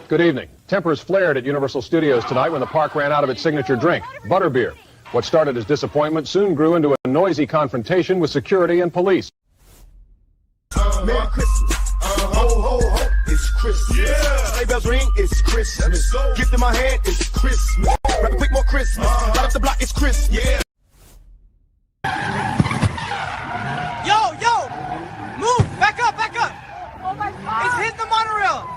Good evening. Tempers flared at Universal Studios tonight when the park ran out of its signature drink, butterbeer. What started as disappointment soon grew into a noisy confrontation with security and police. Merry Christmas. Ho, ho, ho. It's Christmas. Yeah. Sleigh bells ring. It's Christmas. Gift in my hand. It's Christmas. Rap quick, more Christmas. Right up the block. It's Christmas. Yeah. Yo, move. Back up. Oh my God. It's hitting the monorail.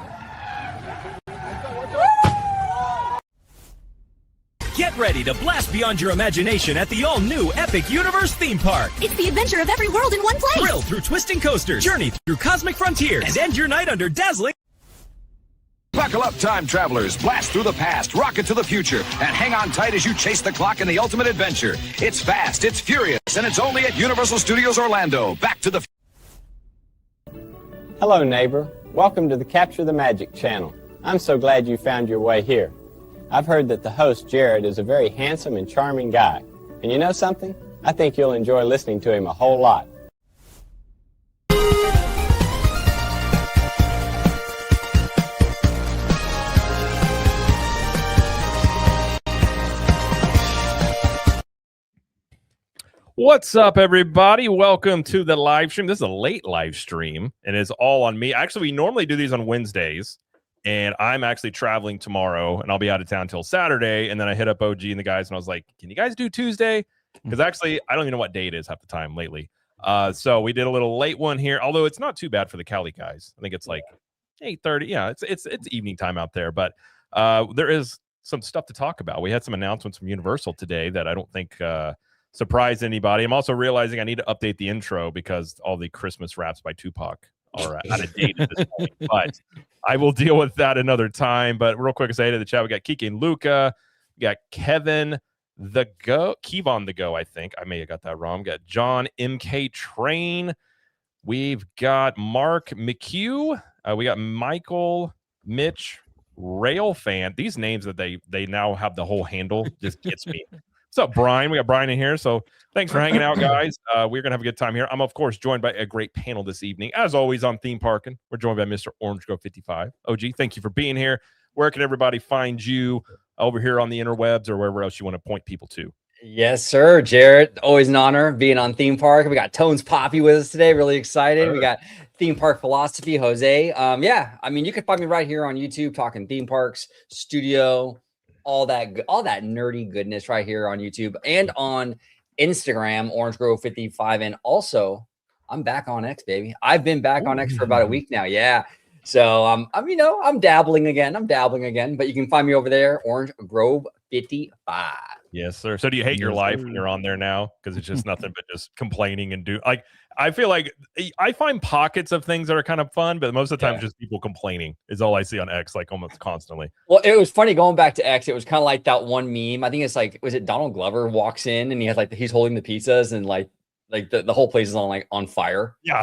Get ready to blast beyond your imagination at the all-new Epic Universe theme park. It's the adventure of every world in one place. Thrill through twisting coasters, journey through cosmic frontiers, and end your night under dazzling... Buckle up, time travelers. Blast through the past, rocket to the future, and hang on tight as you chase the clock in the ultimate adventure. It's fast, it's furious, and it's only at Universal Studios Orlando. Back to the... Hello, neighbor. Welcome to the Capture the Magic channel. I'm so glad you found your way here. I've heard that the host, Jared, is a very handsome and charming guy. And you know something? I think you'll enjoy listening to him a whole lot. What's up, everybody? Welcome to the live stream. This is a late live stream, and it's all on me. Actually, we normally do these on Wednesdays, and I'm actually traveling tomorrow, and I'll be out of town till Saturday, and then I hit up OG and the guys, and I was like, can you guys do Tuesday? Because actually, I don't even know what day it is half the time lately. So we did a little late one here, although it's not too bad for the Cali guys. I think it's like 8:30. Yeah, it's evening time out there, but there is some stuff to talk about. We had some announcements from Universal today that I don't think surprised anybody. I'm also realizing I need to update the intro because all the Christmas raps by Tupac are out of date at this point, but I will deal with that another time. But real quick, say to the chat, we got Kiki and Luca, we got Kevin Kevon the Go, I think. I may have got that wrong. We got John MK Train. We've got Mark McHugh. We got Michael, Mitch, Rail Fan. These names that they now have the whole handle just gets me. What's up, Brian? We got Brian in here. So thanks for hanging out, guys. We're going to have a good time here. I'm, of course, joined by a great panel this evening. As always, on Theme Parkin', we're joined by Mr. Orange Go 55. OG, thank you for being here. Where can everybody find you over here on the interwebs or wherever else you want to point people to? Yes, sir, Jared. Always an honor being on Theme Park. We got Tones Poppy with us today. Really excited. We got Theme Park Philosophy, Jose. Yeah, I mean, you can find me right here on YouTube talking theme parks, studio, all that nerdy goodness right here on YouTube and on Instagram, Orange Grove 55. And also, I'm back on X, baby. I've been back on X for about a week now. Yeah. So I'm dabbling again, but you can find me over there, Orange Grove 55. Yes, sir. So do you hate your life when you're on there now? Because it's just nothing but just complaining and like I feel like I find pockets of things that are kind of fun, but most of the time just people complaining is all I see on X, like almost constantly. Well, it was funny going back to X. It was kind of like that one meme. I think it's like, was it Donald Glover walks in and he has like he's holding the pizzas and like the whole place is on fire. Yeah,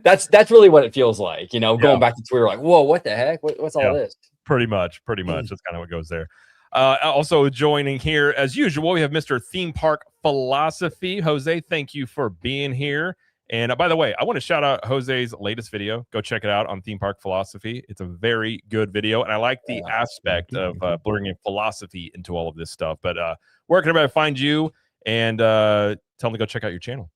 that's really what it feels like. You know, going back to Twitter, like, whoa, what the heck? What's all this? Pretty much. That's kind of what goes there. Also joining here as usual, we have Mr. Theme Park Philosophy. Jose, thank you for being here. And by the way, I want to shout out Jose's latest video. Go check it out on Theme Park Philosophy. It's a very good video, and I like the aspect of blurring in philosophy into all of this stuff. But where can everybody find you? And tell them to go check out your channel.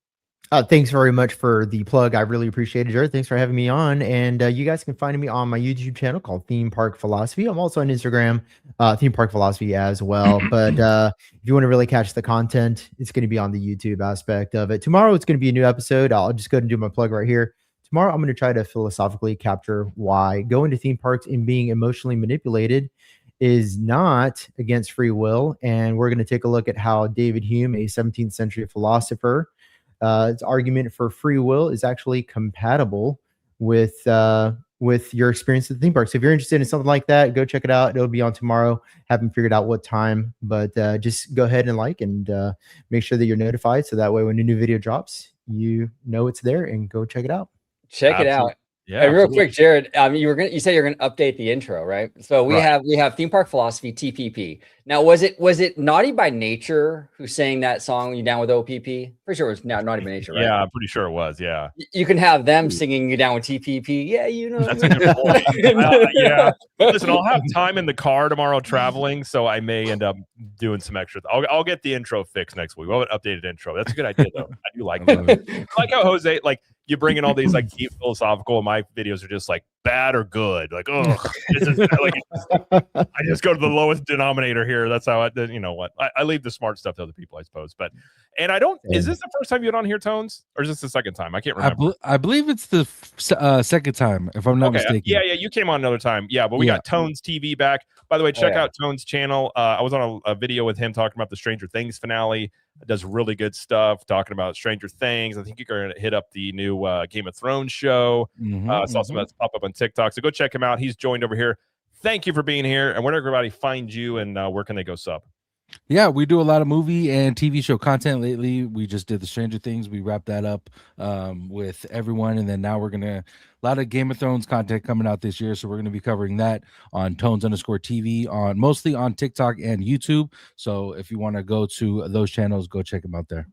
Thanks very much for the plug. I really appreciate it, Jared. Thanks for having me on. And you guys can find me on my YouTube channel called Theme Park Philosophy. I'm also on Instagram, Theme Park Philosophy as well. But if you want to really catch the content, it's going to be on the YouTube aspect of it. Tomorrow, it's going to be a new episode. I'll just go ahead and do my plug right here. Tomorrow, I'm going to try to philosophically capture why going to theme parks and being emotionally manipulated is not against free will. And we're going to take a look at how David Hume, a 17th century philosopher, its argument for free will is actually compatible with your experience at the theme park. So if you're interested in something like that, go check it out. It'll be on tomorrow. Haven't figured out what time, but just go ahead and make sure that you're notified. So that way when a new video drops, you know it's there and go check it out. Check it out. Yeah. And real quick, Jared, you said you're gonna update the intro, right? So we Right. have Theme Park Philosophy TPP. Now, was it Naughty by Nature who sang that song "You Down with OPP"? Pretty sure it was Naughty by Nature, right? Yeah, I'm pretty sure it was. Yeah. You can have them singing "You Down with TPP." Yeah, you know. That's a good point. Yeah. Listen, I'll have time in the car tomorrow traveling, so I may end up doing some extra. I'll get the intro fixed next week. We'll have an updated intro. That's a good idea, though. I do like that. I like how Jose, like, you bring in all these like deep philosophical, and my videos are just like bad or good. Like, oh, I just go to the lowest denominator here. That's how you know what? I leave the smart stuff to other people, I suppose. But I don't. Is this the first time you're on here, Tones, or is this the second time? I can't remember. I believe it's the second time, if I'm not mistaken. Yeah, you came on another time. Yeah, but we got Tones TV back. By the way, check out Tones' channel. I was on a video with him talking about the Stranger Things finale. It does really good stuff, talking about Stranger Things. I think you're going to hit up the new Game of Thrones show. Saw some of that pop up on TikTok. So go check him out. He's joined over here. Thank you for being here. And where does everybody find you, and where can they go sub? Yeah, we do a lot of movie and TV show content lately. We just did the Stranger Things. We wrapped that up with everyone. And then now we're going to, a lot of Game of Thrones content coming out this year. So we're going to be covering that on Tones_TV, mostly on TikTok and YouTube. So if you want to go to those channels, go check them out there.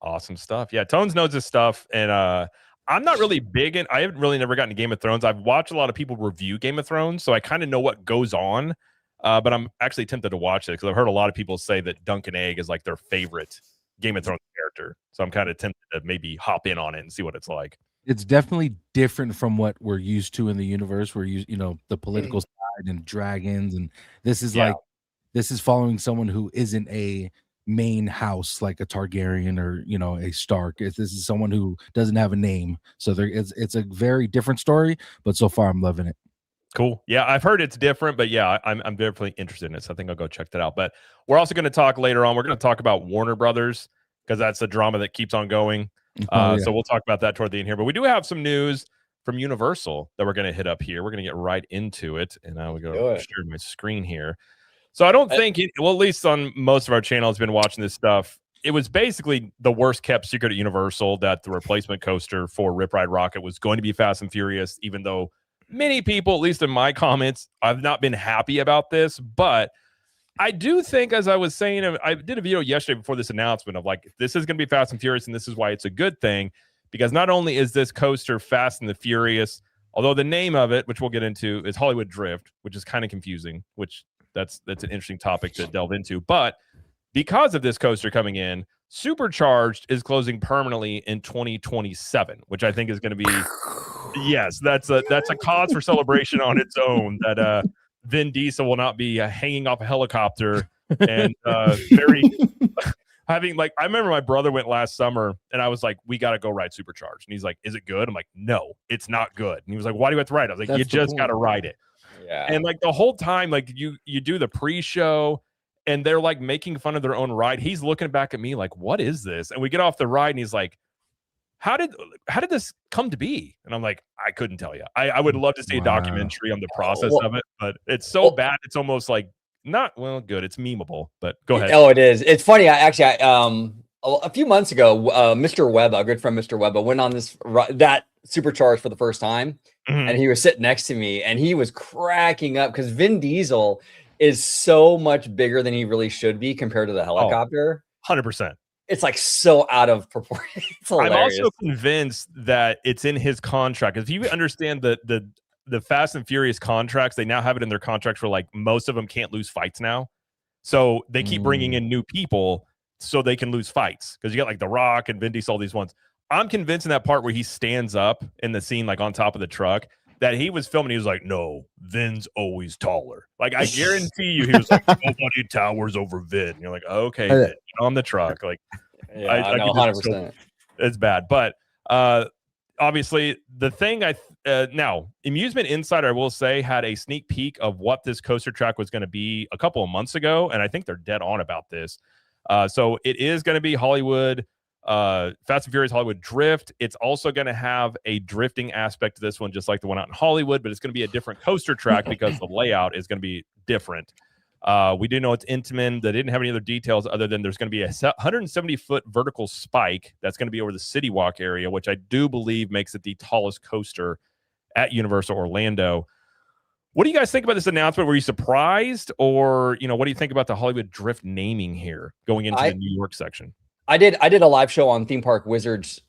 Awesome stuff. Yeah, Tones knows his stuff. And I'm not really big in, I haven't really never gotten to Game of Thrones. I've watched a lot of people review Game of Thrones, so I kind of know what goes on. But I'm actually tempted to watch it because I've heard a lot of people say that Duncan Egg is like their favorite Game of Thrones character. So I'm kind of tempted to maybe hop in on it and see what it's like. It's definitely different from what we're used to in the universe. We're used, the political side and dragons, and this is this is following someone who isn't a main house like a Targaryen or a Stark. This is someone who doesn't have a name. So it's a very different story. But so far, I'm loving it. Cool. Yeah, I've heard it's different, but yeah, I'm definitely interested in it. So I think I'll go check that out. But we're also going to talk later on. We're going to talk about Warner Brothers because that's a drama that keeps on going. So we'll talk about that toward the end here. But we do have some news from Universal that we're going to hit up here. We're going to get right into it. And now we go share my screen here. So I don't think, at least on most of our channels, been watching this stuff. It was basically the worst kept secret at Universal that the replacement coaster for Rip Ride Rocket was going to be Fast and Furious, even though many people, at least in my comments, I've not been happy about this. But I do think, as I was saying, I did a video yesterday before this announcement of like, this is going to be Fast and Furious, and this is why it's a good thing, because not only is this coaster Fast and the Furious, although the name of it, which we'll get into, is Hollywood Drift, which is kind of confusing, which that's an interesting topic to delve into. But because of this coaster coming in, Supercharged is closing permanently in 2027, which I think is going to be, yes, that's a cause for celebration on its own, that Vin Diesel will not be hanging off a helicopter and having, like, I remember my brother went last summer and I was like, we got to go ride Supercharged. And he's like, is it good? I'm like, no, it's not good. And he was like, why do you have to ride it? I was like, you just got to ride it. Yeah. And like the whole time, like you do the pre-show and they're like making fun of their own ride. He's looking back at me like, what is this? And we get off the ride and he's like, how did this come to be? And I'm like, I couldn't tell you. I would love to see a documentary on the process of it, but it's so bad. It's almost like not good. It's memeable, but go ahead. Oh, it is. It's funny. I a few months ago, Mr. Webb, a good friend, Mr. Webb, went on that Supercharged for the first time, and he was sitting next to me, and he was cracking up because Vin Diesel is so much bigger than he really should be compared to the helicopter. 100%. It's like so out of proportion. It's hilarious. I'm also convinced that it's in his contract. If you understand the Fast and Furious contracts, they now have it in their contracts where like most of them can't lose fights now. So they keep bringing in new people so they can lose fights. Because you got like The Rock and Vin Diesel, all these ones. I'm convinced in that part where he stands up in the scene, like on top of the truck, that he was filming. He was like, no, Vin's always taller. Like, I guarantee you, he was like, nobody towers over Vin. And you're like, okay, Vin, on the truck. Like, yeah, I know, 100%. It's bad. But obviously, the thing now, Amusement Insider, I will say, had a sneak peek of what this coaster track was going to be a couple of months ago. And I think they're dead on about this. So it is going to be Hollywood, Fast and Furious Hollywood Drift. It's also going to have a drifting aspect to this one, just like the one out in Hollywood, but it's going to be a different coaster track because the layout is going to be different. We do know it's Intamin. They didn't have any other details other than there's going to be a 170-foot vertical spike that's going to be over the City Walk area, which I do believe makes it the tallest coaster at Universal Orlando. What do you guys think about this announcement? Were you surprised, or what do you think about the Hollywood Drift naming here going into the New York section? I did a live show on Theme Park Wizards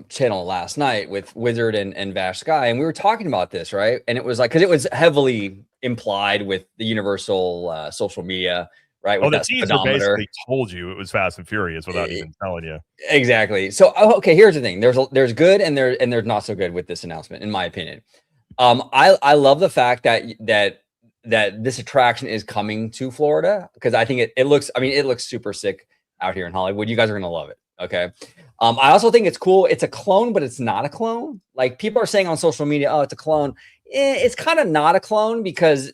channel last night with Wizard and Vash Sky, and we were talking about this, right? And it was like, because it was heavily implied with the Universal social media, right? With the that teaser speedometer. basically told you it was Fast and Furious without even telling you. Exactly. So okay, here's the thing. There's good and there's not so good with this announcement, in my opinion. I love the fact that this attraction is coming to Florida, because I think it looks super sick out here in Hollywood. You guys are gonna love it. Okay. I also think it's cool. It's a clone, but it's not a clone. Like, people are saying on social media, oh, it's a clone. It's kind of not a clone because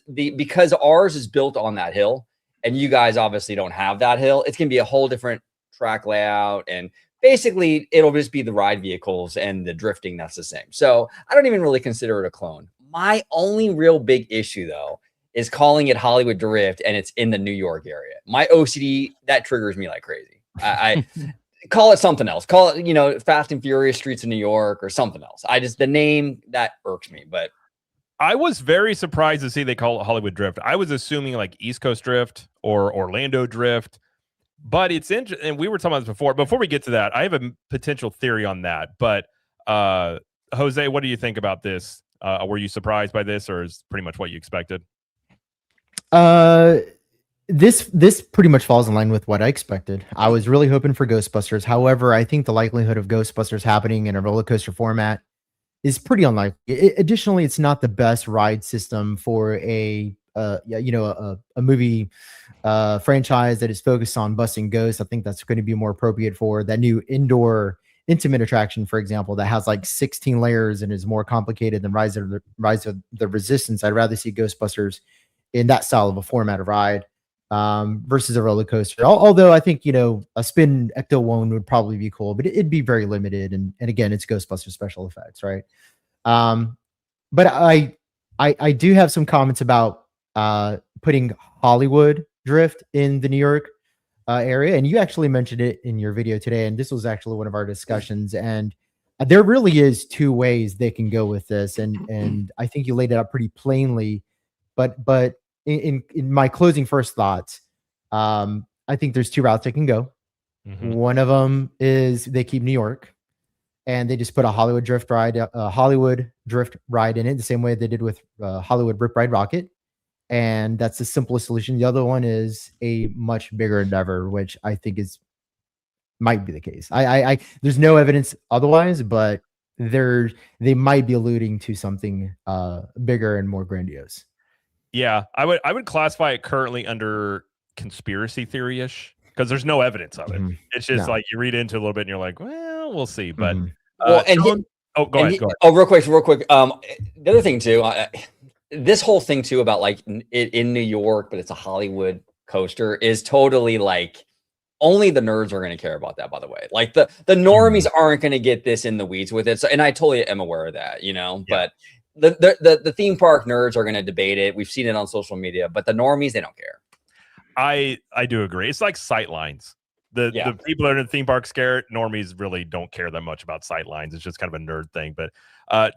ours is built on that hill, and you guys obviously don't have that hill. It's gonna be a whole different track layout, and basically it'll just be the ride vehicles and the drifting that's the same. So I don't even really consider it a clone. My only real big issue, though, is calling it Hollywood Drift and it's in the New York area. My OCD, that triggers me like crazy. I call it something else. Call it, Fast and Furious Streets of New York or something else. The name, that irks me. But I was very surprised to see they call it Hollywood Drift. I was assuming like East Coast Drift or Orlando Drift, but it's interesting. And we were talking about this before. Before we get to that, I have a potential theory on that. But Jose, what do you think about this? Were you surprised by this, or is pretty much what you expected? This pretty much falls in line with what I expected. I was really hoping for Ghostbusters. However, I think the likelihood of Ghostbusters happening in a roller coaster format is pretty unlikely. Additionally, it's not the best ride system for a movie franchise that is focused on busting ghosts. I think that's going to be more appropriate for that new indoor intimate attraction, for example, that has like 16 layers and is more complicated than Rise of the Resistance. I'd rather see Ghostbusters in that style of a format of ride versus a roller coaster. Although I think, a spin Ecto 1 would probably be cool, but it'd be very limited. And again, it's Ghostbusters special effects, right? But I do have some comments about putting Hollywood Drift in the New York area. And you actually mentioned it in your video today. And this was actually one of our discussions. And there really is two ways they can go with this. And I think you laid it out pretty plainly. But in my closing first thoughts, I think there's two routes they can go. Mm-hmm. One of them is they keep New York and they just put a Hollywood Drift ride in it, the same way they did with Hollywood Rip Ride Rocket. And that's the simplest solution. The other one is a much bigger endeavor, which I think might be the case. I there's no evidence otherwise, but they might be alluding to something bigger and more grandiose. Yeah, I would classify it currently under conspiracy theory-ish, because there's no evidence of it. Mm-hmm. It's just like you read into it a little bit and you're like, well, we'll see. But go ahead. Oh, real quick. The other thing too, this whole thing too about like it in New York, but it's a Hollywood coaster, is totally like only the nerds are going to care about that. By the way, like the normies aren't going to get this in the weeds with it. So, and I totally am aware of that, but the theme park nerds are going to debate it. We've seen it on social media, but the normies, they don't care. I do agree. It's like sight lines. The people that are in the theme park scared. Normies really don't care that much about sight lines. It's just kind of a nerd thing. But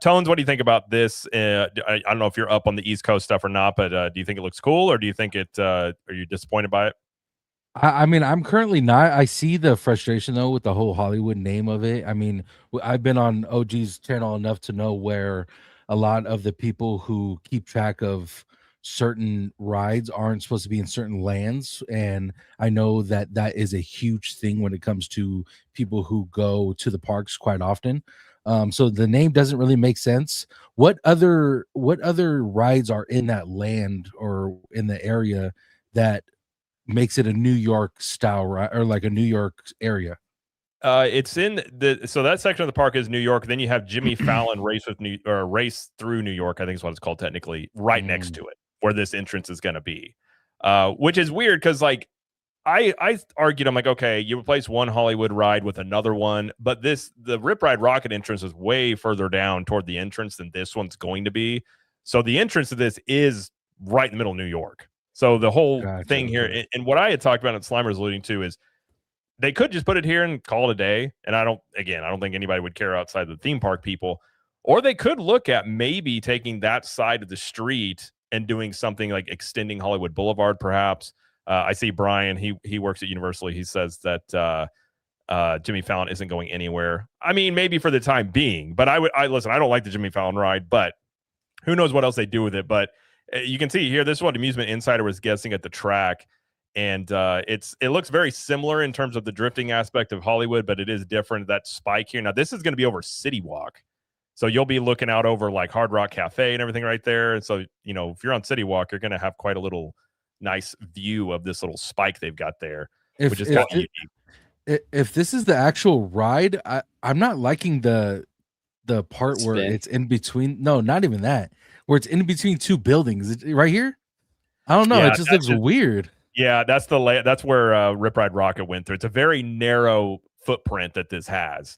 Tones, what do you think about this? I don't know if you're up on the East Coast stuff or not, but do you think it looks cool, or do you think are you disappointed by it? I mean, I'm currently not. I see the frustration though with the whole Hollywood name of it. I mean, I've been on OG's channel enough to know where a lot of the people who keep track of certain rides aren't supposed to be in certain lands, and I know that is a huge thing when it comes to people who go to the parks quite often. So the name doesn't really make sense. What other rides are in that land or in the area that makes it a New York style ride, or like a New York area? It's in so that section of the park is New York. Then you have Jimmy Fallon race through New York, I think is what it's called technically, right next to it, where this entrance is going to be, which is weird because like I argued, I'm like, okay, you replace one Hollywood ride with another one, but the Rip Ride Rocket entrance is way further down toward the entrance than this one's going to be. So the entrance to this is right in the middle of New York. So the whole thing here, and what I had talked about and Slimer's alluding to, is they could just put it here and call it a day. And I don't think anybody would care outside the theme park people. Or they could look at maybe taking that side of the street and doing something like extending Hollywood Boulevard, perhaps. I see Brian, he works at Universal. He says that Jimmy Fallon isn't going anywhere. I mean, maybe for the time being, but I listen, I don't like the Jimmy Fallon ride, but who knows what else they do with it. But you can see here, this is what Amusement Insider was guessing at the track. And it looks very similar in terms of the drifting aspect of Hollywood, but it is different. That spike here. Now, this is going to be over City Walk. So you'll be looking out over like Hard Rock Cafe and everything right there. And so, you know, if you're on City Walk, you're going to have quite a little nice view of this little spike they've got there, which is kind of unique. If this is the actual ride, I'm not liking the part where it's in between. No, not even that. Where it's in between two buildings right here. I don't know. Yeah, it just looks weird. Yeah, that's where Rip Ride Rocket went through. It's a very narrow footprint that this has.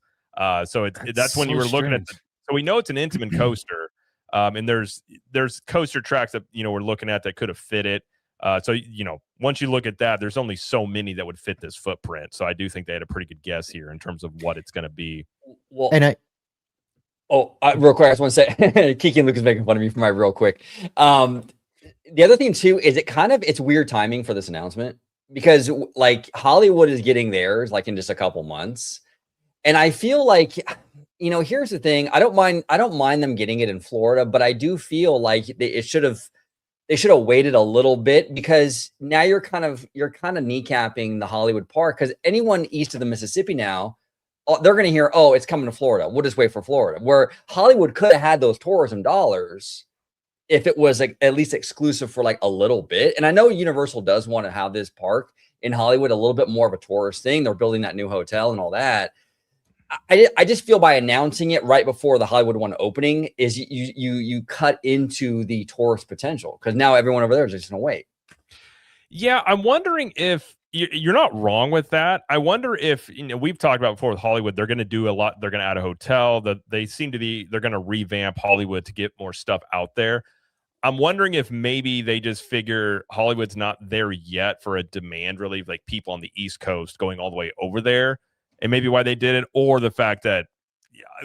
So that's when you were looking at. So we know it's an Intamin coaster, and there's coaster tracks that we're looking at that could have fit it. So once you look at that, there's only so many that would fit this footprint. So I do think they had a pretty good guess here in terms of what it's going to be. Well, and real quick, I just want to say, Kiki and Luke is making fun of me for my real quick. The other thing too is it's weird timing for this announcement because like Hollywood is getting theirs like in just a couple months, and I feel like here's the thing. I don't mind them getting it in Florida, but I do feel like they should have waited a little bit because now you're kind of kneecapping the Hollywood park because anyone east of the Mississippi now, they're going to hear, oh, it's coming to Florida. We'll just wait for Florida. Where Hollywood could have had those tourism dollars if it was like at least exclusive for like a little bit. And I know Universal does want to have this park in Hollywood a little bit more of a tourist thing. They're building that new hotel and all that. I just feel by announcing it right before the Hollywood one opening is you cut into the tourist potential because now everyone over there is just going to wait. Yeah, I'm wondering if you're not wrong with that. I wonder if we've talked about before with Hollywood, they're going to do a lot. They're going to add a hotel. That they're going to revamp Hollywood to get more stuff out there. I'm wondering if maybe they just figure Hollywood's not there yet for a demand relief, like people on the East Coast going all the way over there. And maybe why they did it, or the fact that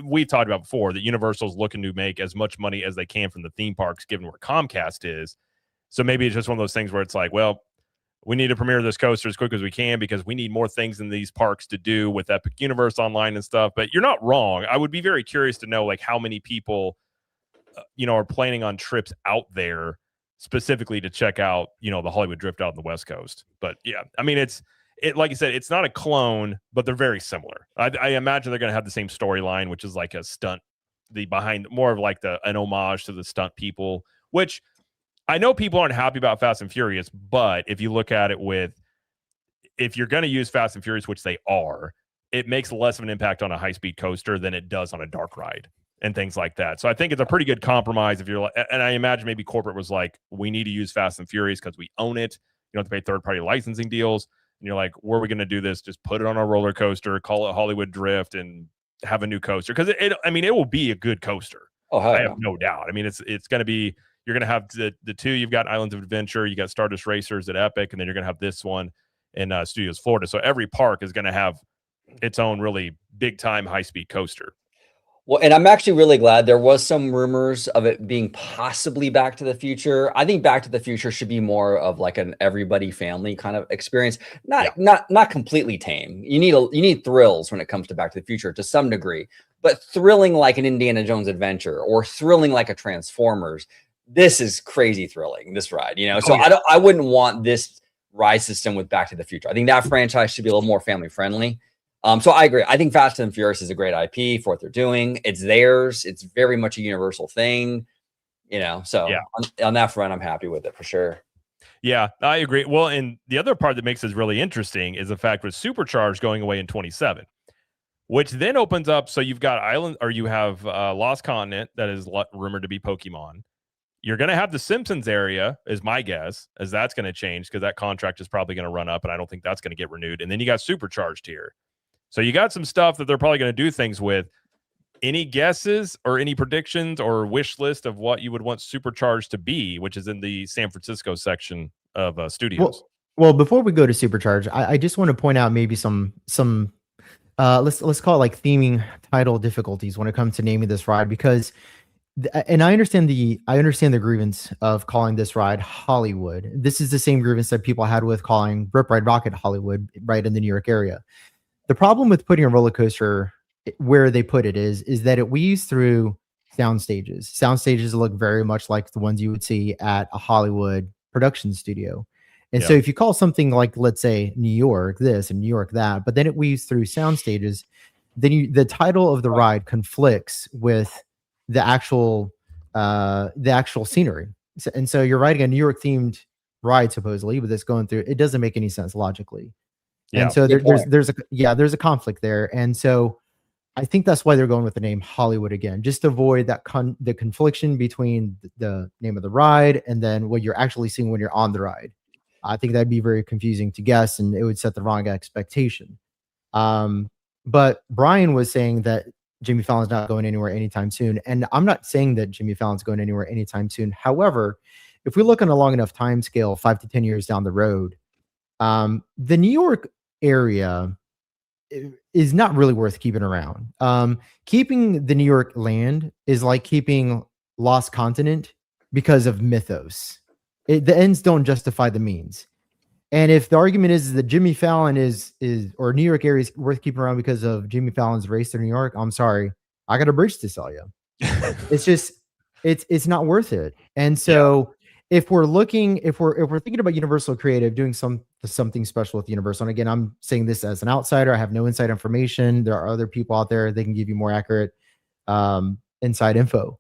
we've talked about before that Universal's looking to make as much money as they can from the theme parks, given where Comcast is. So maybe it's just one of those things where it's like, well, we need to premiere this coaster as quick as we can because we need more things in these parks to do with Epic Universe Online and stuff. But you're not wrong. I would be very curious to know like how many people, are planning on trips out there specifically to check out, the Hollywood Drift out on the West Coast. But yeah, I mean, it like you said, it's not a clone, but they're very similar. I imagine they're going to have the same storyline, which is like a stunt, more of like an homage to the stunt people, which I know people aren't happy about Fast and Furious, but if you look at it if you're going to use Fast and Furious, which they are, it makes less of an impact on a high-speed coaster than it does on a dark ride and things like that. So I think it's a pretty good compromise if you're like, and I imagine maybe corporate was like, we need to use Fast and Furious because we own it. You don't have to pay third-party licensing deals. And you're like, where are we going to do this? Just put it on a roller coaster, call it Hollywood Drift, and have a new coaster. Because it will be a good coaster. Oh, I have no doubt. I mean, it's going to be, you're going to have the two. You've got Islands of Adventure, you got Stardust Racers at Epic, and then you're going to have this one in Studios Florida. So every park is going to have its own really big time high speed coaster. Well, and I'm actually really glad there was some rumors of it being possibly Back to the Future. I think Back to the Future should be more of like an everybody family kind of experience, not completely tame. You need thrills when it comes to Back to the Future to some degree, but thrilling like an Indiana Jones adventure or thrilling like a Transformers. This is crazy thrilling, this ride, So I wouldn't want this ride system with Back to the Future. I think that franchise should be a little more family friendly. So I agree. I think Fast and Furious is a great IP for what they're doing. It's theirs. It's very much a Universal thing, So yeah. On that front, I'm happy with it for sure. Yeah, I agree. Well, and the other part that makes this really interesting is the fact with Supercharged going away in 2027, which then opens up. So you've got you have Lost Continent that is rumored to be Pokemon. You're going to have the Simpsons area, is my guess, as that's going to change because that contract is probably going to run up, and I don't think that's going to get renewed. And then you got Supercharged here. So you got some stuff that they're probably going to do things with. Any guesses or any predictions or wish list of what you would want Supercharged to be, which is in the San Francisco section of studios? Well, before we go to Supercharged, I just want to point out maybe some let's call it like theming title difficulties when it comes to naming this ride, because and I understand the grievance of calling this ride Hollywood. This is the same grievance that people had with calling Rip Ride Rocket Hollywood, right, in the New York area. The problem with putting a roller coaster where they put it is that it weaves through sound stages. Sound stages look very much like the ones you would see at a Hollywood production studio. And so if you call something like, let's say, New York this and New York that, but then it weaves through sound stages, then the title of the ride conflicts with the actual scenery. And so you're riding a New York themed ride supposedly, but it's going through, it doesn't make any sense logically. And so there's a conflict there. And so I think that's why they're going with the name Hollywood again, just to avoid that the confliction between the name of the ride and then what you're actually seeing when you're on the ride. I think that'd be very confusing to guess, and it would set the wrong expectation. But Brian was saying that Jimmy Fallon's not going anywhere anytime soon, and I'm not saying that Jimmy Fallon's going anywhere anytime soon. However, if we look on a long enough time scale, 5 to 10 years down the road, the New York area is not really worth keeping around. Keeping the New York land is like keeping Lost Continent because of mythos. The ends don't justify the means. And if the argument is that Jimmy Fallon is or New York area is worth keeping around because of Jimmy Fallon's race to New York, I'm sorry, I got a bridge to sell you. It's just it's not worth it. And so if we're thinking about Universal Creative doing something special with Universal, and again, I'm saying this as an outsider, I have no inside information. There are other people out there, they can give you more accurate inside info.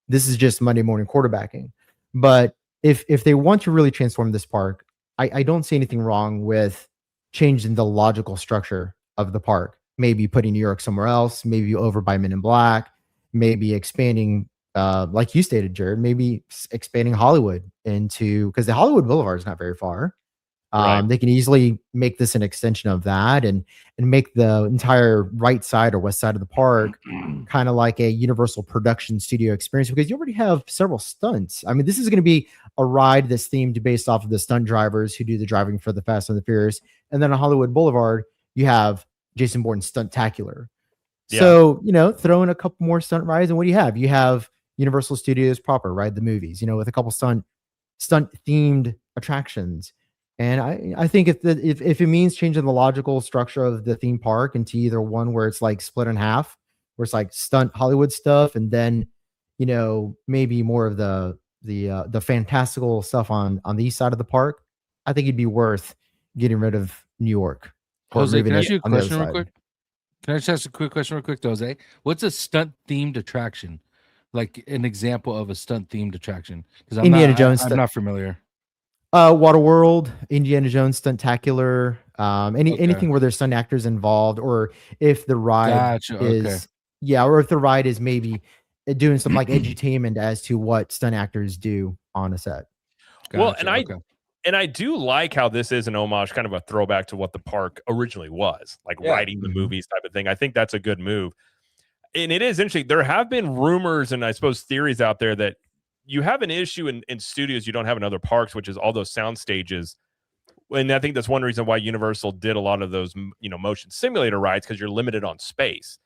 This is just Monday morning quarterbacking. But if they want to really transform this park, I don't see anything wrong with changing the logical structure of the park. Maybe putting New York somewhere else, maybe over by Men in Black, maybe expanding, like you stated, Jared, maybe expanding Hollywood because the Hollywood Boulevard is not very far. They can easily make this an extension of that and make the entire right side or west side of the park kind of like a Universal production studio experience, because you already have several stunts. I mean, this is going to be a ride that's themed based off of the stunt drivers who do the driving for the Fast and the Furious. And then on Hollywood Boulevard, you have Jason Bourne's Stuntacular. So, throw in a couple more stunt rides, and what do you have? You have Universal Studios proper, right? The movies, with a couple stunt themed attractions. And I think if it means changing the logical structure of the theme park into either one where it's like split in half, where it's like stunt Hollywood stuff, and then maybe more of the fantastical stuff on the east side of the park, I think it'd be worth getting rid of New York. Jose, can I ask you a question real quick? Can I just ask a quick question real quick, Jose? What's a stunt themed attraction? Like an example of a stunt themed attraction? Because I'm not familiar. Waterworld, Indiana Jones Stuntacular, anything where there's stunt actors involved, or if the ride or if the ride is maybe doing some like edutainment as to what stunt actors do on a set. Well, and I do like how this is an homage, kind of a throwback to what the park originally was, like writing the movies type of thing. I think that's a good move. And it is interesting. There have been rumors and I suppose theories out there that you have an issue in studios you don't have in other parks, which is all those sound stages. And I think that's one reason why Universal did a lot of those, motion simulator rides, because you're limited on space.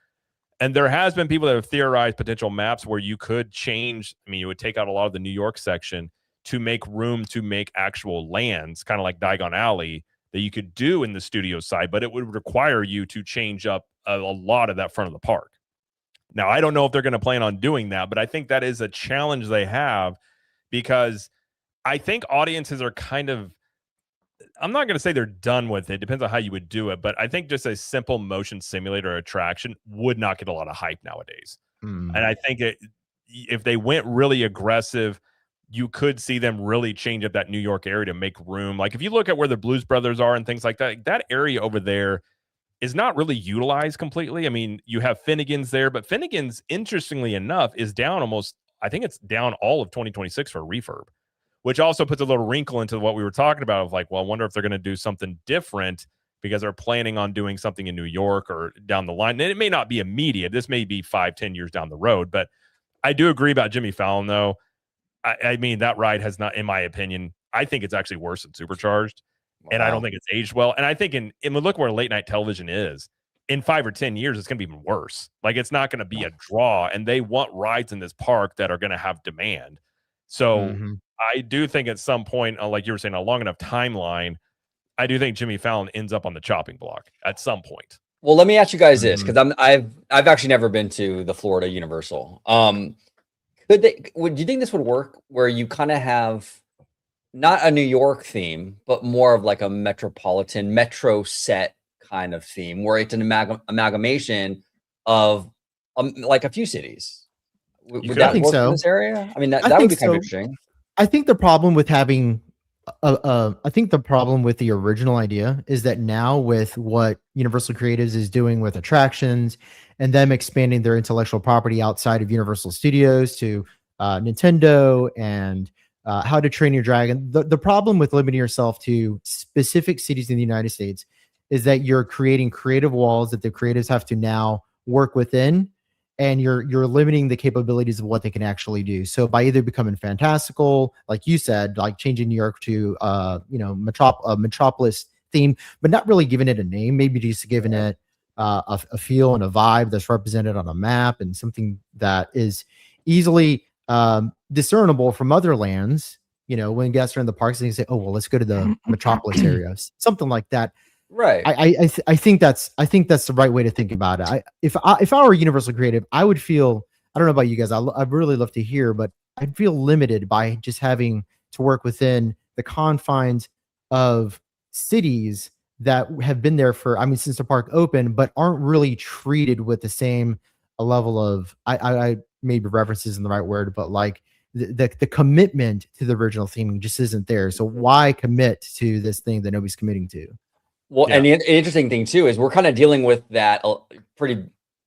And there has been people that have theorized potential maps where you could change. I mean, you would take out a lot of the New York section to make room to make actual lands, kind of like Diagon Alley, that you could do in the studio side, but it would require you to change up a lot of that front of the park. Now, I don't know if they're going to plan on doing that, but I think that is a challenge they have, because I think audiences are kind of, I'm not going to say they're done with it. Depends on how you would do it. But I think just a simple motion simulator attraction would not get a lot of hype nowadays. And I think if they went really aggressive, you could see them really change up that New York area to make room. Like if you look at where the Blues Brothers are and things like that, that area over there is not really utilized completely. I mean, you have Finnegan's there, but Finnegan's, interestingly enough, is down almost, I think it's down all of 2026 for refurb, which also puts a little wrinkle into what we were talking about of like, well, I wonder if they're going to do something different because they're planning on doing something in New York or down the line. And it may not be immediate. This may be 5-10 years down the road, but I do agree about Jimmy Fallon, though. I mean, that ride has not, in my opinion, I think it's actually worse than Supercharged. And I don't think it's aged well. And I think in look where late night television is. in 5 or 10 years, it's going to be even worse. Like, it's not going to be a draw, and they want rides in this park that are going to have demand. So I do think at some point, like you were saying, a long enough timeline, I do think Jimmy Fallon ends up on the chopping block at some point. Well, let me ask you guys this, because I've actually never been to the Florida Universal. Do you think this would work where you kind of have not a New York theme, but more of like a metropolitan metro set kind of theme, where it's an amalgamation of like a few cities? Would that work in this area? I mean, that would be kind of interesting. I think the problem with having, I think the problem with the original idea is that now with what Universal Creatives is doing with attractions and them expanding their intellectual property outside of Universal Studios to Nintendo and How to Train Your Dragon, the problem with limiting yourself to specific cities in the United States is that you're creating creative walls that the creatives have to now work within, and you're limiting the capabilities of what they can actually do. So by either becoming fantastical, like you said, like changing New York to metropolis theme, but not really giving it a name, maybe just giving it a feel and a vibe that's represented on a map and something that is easily discernible from other lands. When guests are in the parks, they say, "Oh, well, let's go to the metropolis areas," something like that. Right. I think that's the right way to think about it. If I were Universal Creative, I would feel, I don't know about you guys, I'd really love to hear, but I'd feel limited by just having to work within the confines of cities that have been there since the park opened, but aren't really treated with the same level of, I maybe reference isn't the right word, but like the commitment to the original theming just isn't there. So why commit to this thing that nobody's committing to? Well, and the interesting thing too is we're kind of dealing with that a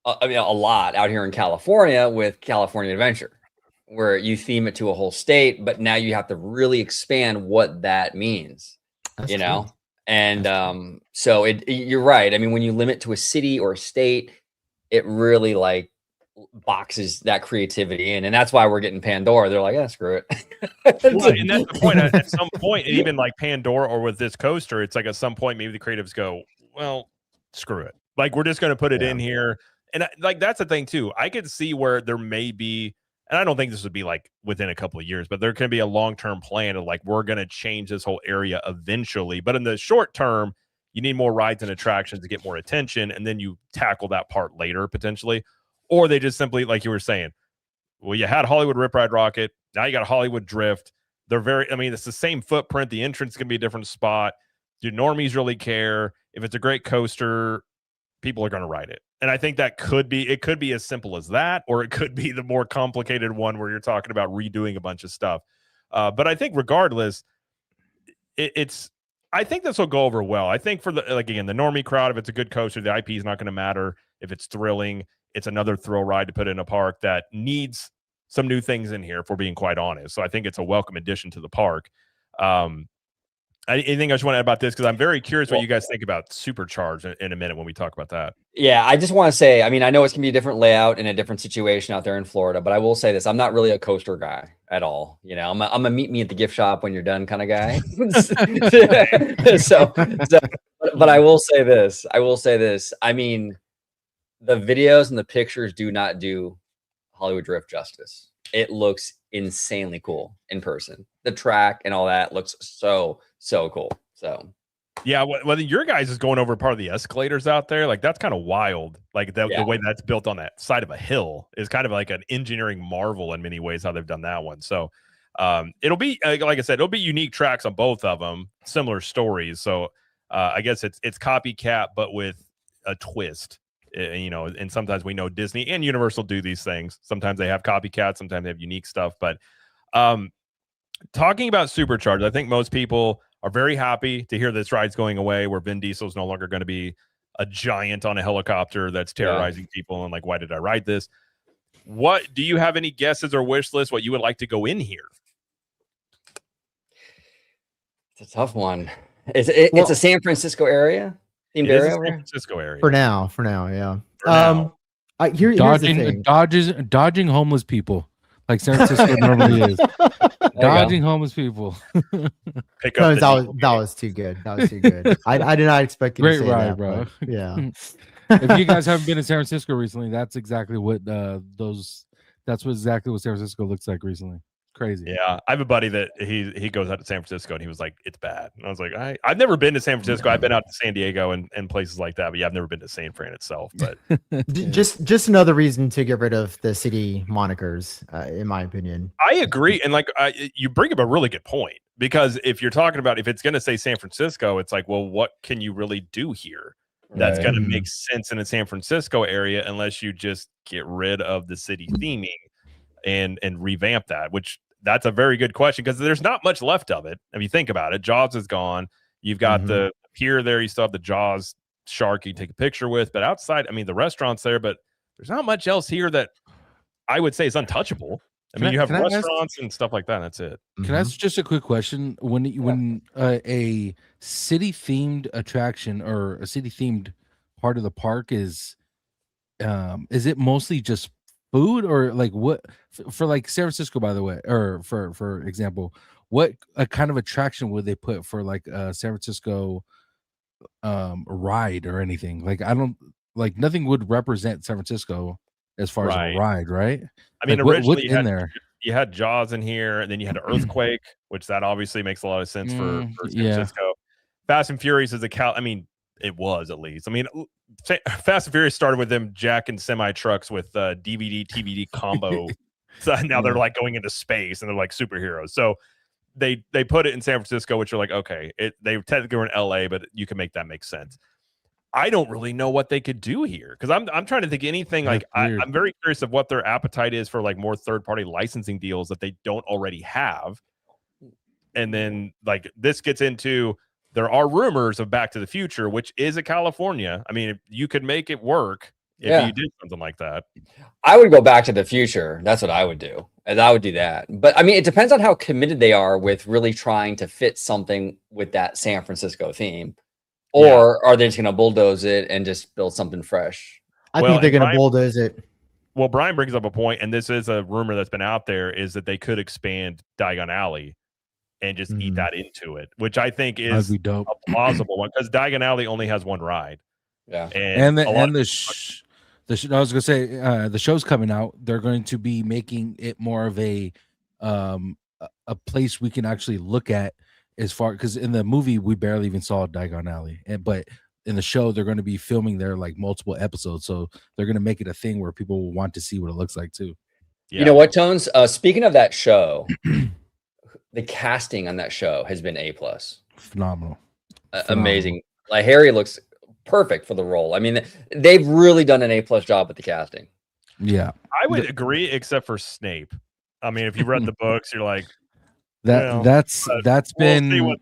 lot out here in California with California Adventure, where you theme it to a whole state, but now you have to really expand what that means. That's true. And so you're right. I mean, when you limit to a city or a state, it really like boxes that creativity in, and that's why we're getting Pandora. They're like, "Yeah, screw it." Well, and that's the point. At some point, and even like Pandora or with this coaster, it's like at some point maybe the creatives go, "Well, screw it. Like we're just going to put it in here." And like that's the thing too. I could see where there may be, and I don't think this would be like within a couple of years, but there can be a long-term plan of like we're going to change this whole area eventually. But in the short term, you need more rides and attractions to get more attention, and then you tackle that part later potentially. Or they just simply, like you were saying, well, you had Hollywood Rip Ride Rocket. Now you got Hollywood Drift. It's the same footprint. The entrance can be a different spot. Do normies really care? If it's a great coaster, people are going to ride it. And I think it could be as simple as that, or it could be the more complicated one where you're talking about redoing a bunch of stuff. But I think regardless, I think this will go over well. I think for the normie crowd, if it's a good coaster, the IP is not going to matter. If it's thrilling, it's another thrill ride to put in a park that needs some new things in here, if we're being quite honest. So I think it's a welcome addition to the park. Anything I just want to add about this, because I'm very curious what you guys think about Supercharge in a minute when we talk about that. Yeah, I just want to say, I mean, I know it's going to be a different layout in a different situation out there in Florida, but I will say this. I'm not really a coaster guy at all. I'm a meet me at the gift shop when you're done kind of guy. But I will say this. I mean, the videos and the pictures do not do Hollywood Drift justice. It looks insanely cool in person. The track and all that looks so cool. So yeah, whether your guys is going over part of the escalators out there, like that's kind of wild. Like the way that's built on that side of a hill is kind of like an engineering marvel in many ways how they've done that one. So it'll be like I said, it'll be unique tracks on both of them, similar stories. So I guess it's copycat but with a twist. And sometimes we know Disney and Universal do these things. Sometimes they have copycats, sometimes they have unique stuff. But talking about Supercharged, I think most people are very happy to hear this ride's going away, where Vin Diesel's no longer going to be a giant on a helicopter that's terrorizing people and like, why did I ride this? What do you have any guesses or wish list what you would like to go in here? It's a tough one. It's a San Francisco area. San Francisco area. For now, yeah. Here's the thing. Dodging homeless people, like San Francisco normally is. Dodging homeless people. That was too good. I did not expect you to say ride, that, bro. Yeah. If you guys haven't been to San Francisco recently, that's exactly what exactly what San Francisco looks like recently. Crazy. Yeah, I have a buddy that he goes out to San Francisco and he was like, it's bad. And I was like, I've never been to San Francisco. I've been out to San Diego and places like that, but yeah, I've never been to San Fran itself. But just another reason to get rid of the city monikers, in my opinion. I agree, and like you bring up a really good point, because if you're talking about if it's going to say San Francisco, it's like, well, what can you really do here that's going to make sense in the San Francisco area unless you just get rid of the city theming and revamp that, which that's a very good question, because there's not much left of it. If you think about it, Jaws is gone. You've got the pier there. You still have the Jaws shark you take a picture with, but outside, I mean, the restaurant's there, but there's not much else here that I would say is untouchable. I mean, you have restaurants and stuff like that. And that's it. Can I ask just a quick question? When a city themed attraction or a city themed part of the park is it mostly just food, or like what for like San Francisco, by the way, or for example, what a kind of attraction would they put for like a San Francisco ride or anything? Like, I don't like, nothing would represent San Francisco as far as a ride, right? I mean, like, originally what's you had Jaws in here, and then you had an earthquake, which that obviously makes a lot of sense for San Francisco. Fast and Furious is I mean, it was, at least. I mean, Fast and Furious started with them jacking semi trucks with DVD TVD combo. So now they're like going into space and they're like superheroes. So they put it in San Francisco, which are like, okay, they technically were in LA, but you can make that make sense. I don't really know what they could do here, because I'm trying to think anything. Like I'm very curious of what their appetite is for like more third-party licensing deals that they don't already have. And then like this gets into, there are rumors of Back to the Future, which is a California. I mean, you could make it work if you did something like that. I would go Back to the Future. That's what I would do. And I would do that. But I mean, it depends on how committed they are with really trying to fit something with that San Francisco theme. Or are they just going to bulldoze it and just build something fresh? I think they're going to bulldoze it. Well, Brian brings up a point, and this is a rumor that's been out there, is that they could expand Diagon Alley and just eat that into it, which I think is a plausible one, because Diagon Alley only has one ride. Yeah, and the I was gonna say the show's coming out. They're going to be making it more of a place we can actually look at, as far, because in the movie we barely even saw Diagon Alley, but in the show they're going to be filming there like multiple episodes, so they're going to make it a thing where people will want to see what it looks like too. You know what, Tones? Speaking of that show. The casting on that show has been A+. Phenomenal. Amazing. Like, Harry looks perfect for the role. I mean, they've really done an A+ job with the casting. Yeah, I would agree, except for Snape. I mean, if you read the books, you're like, that's been,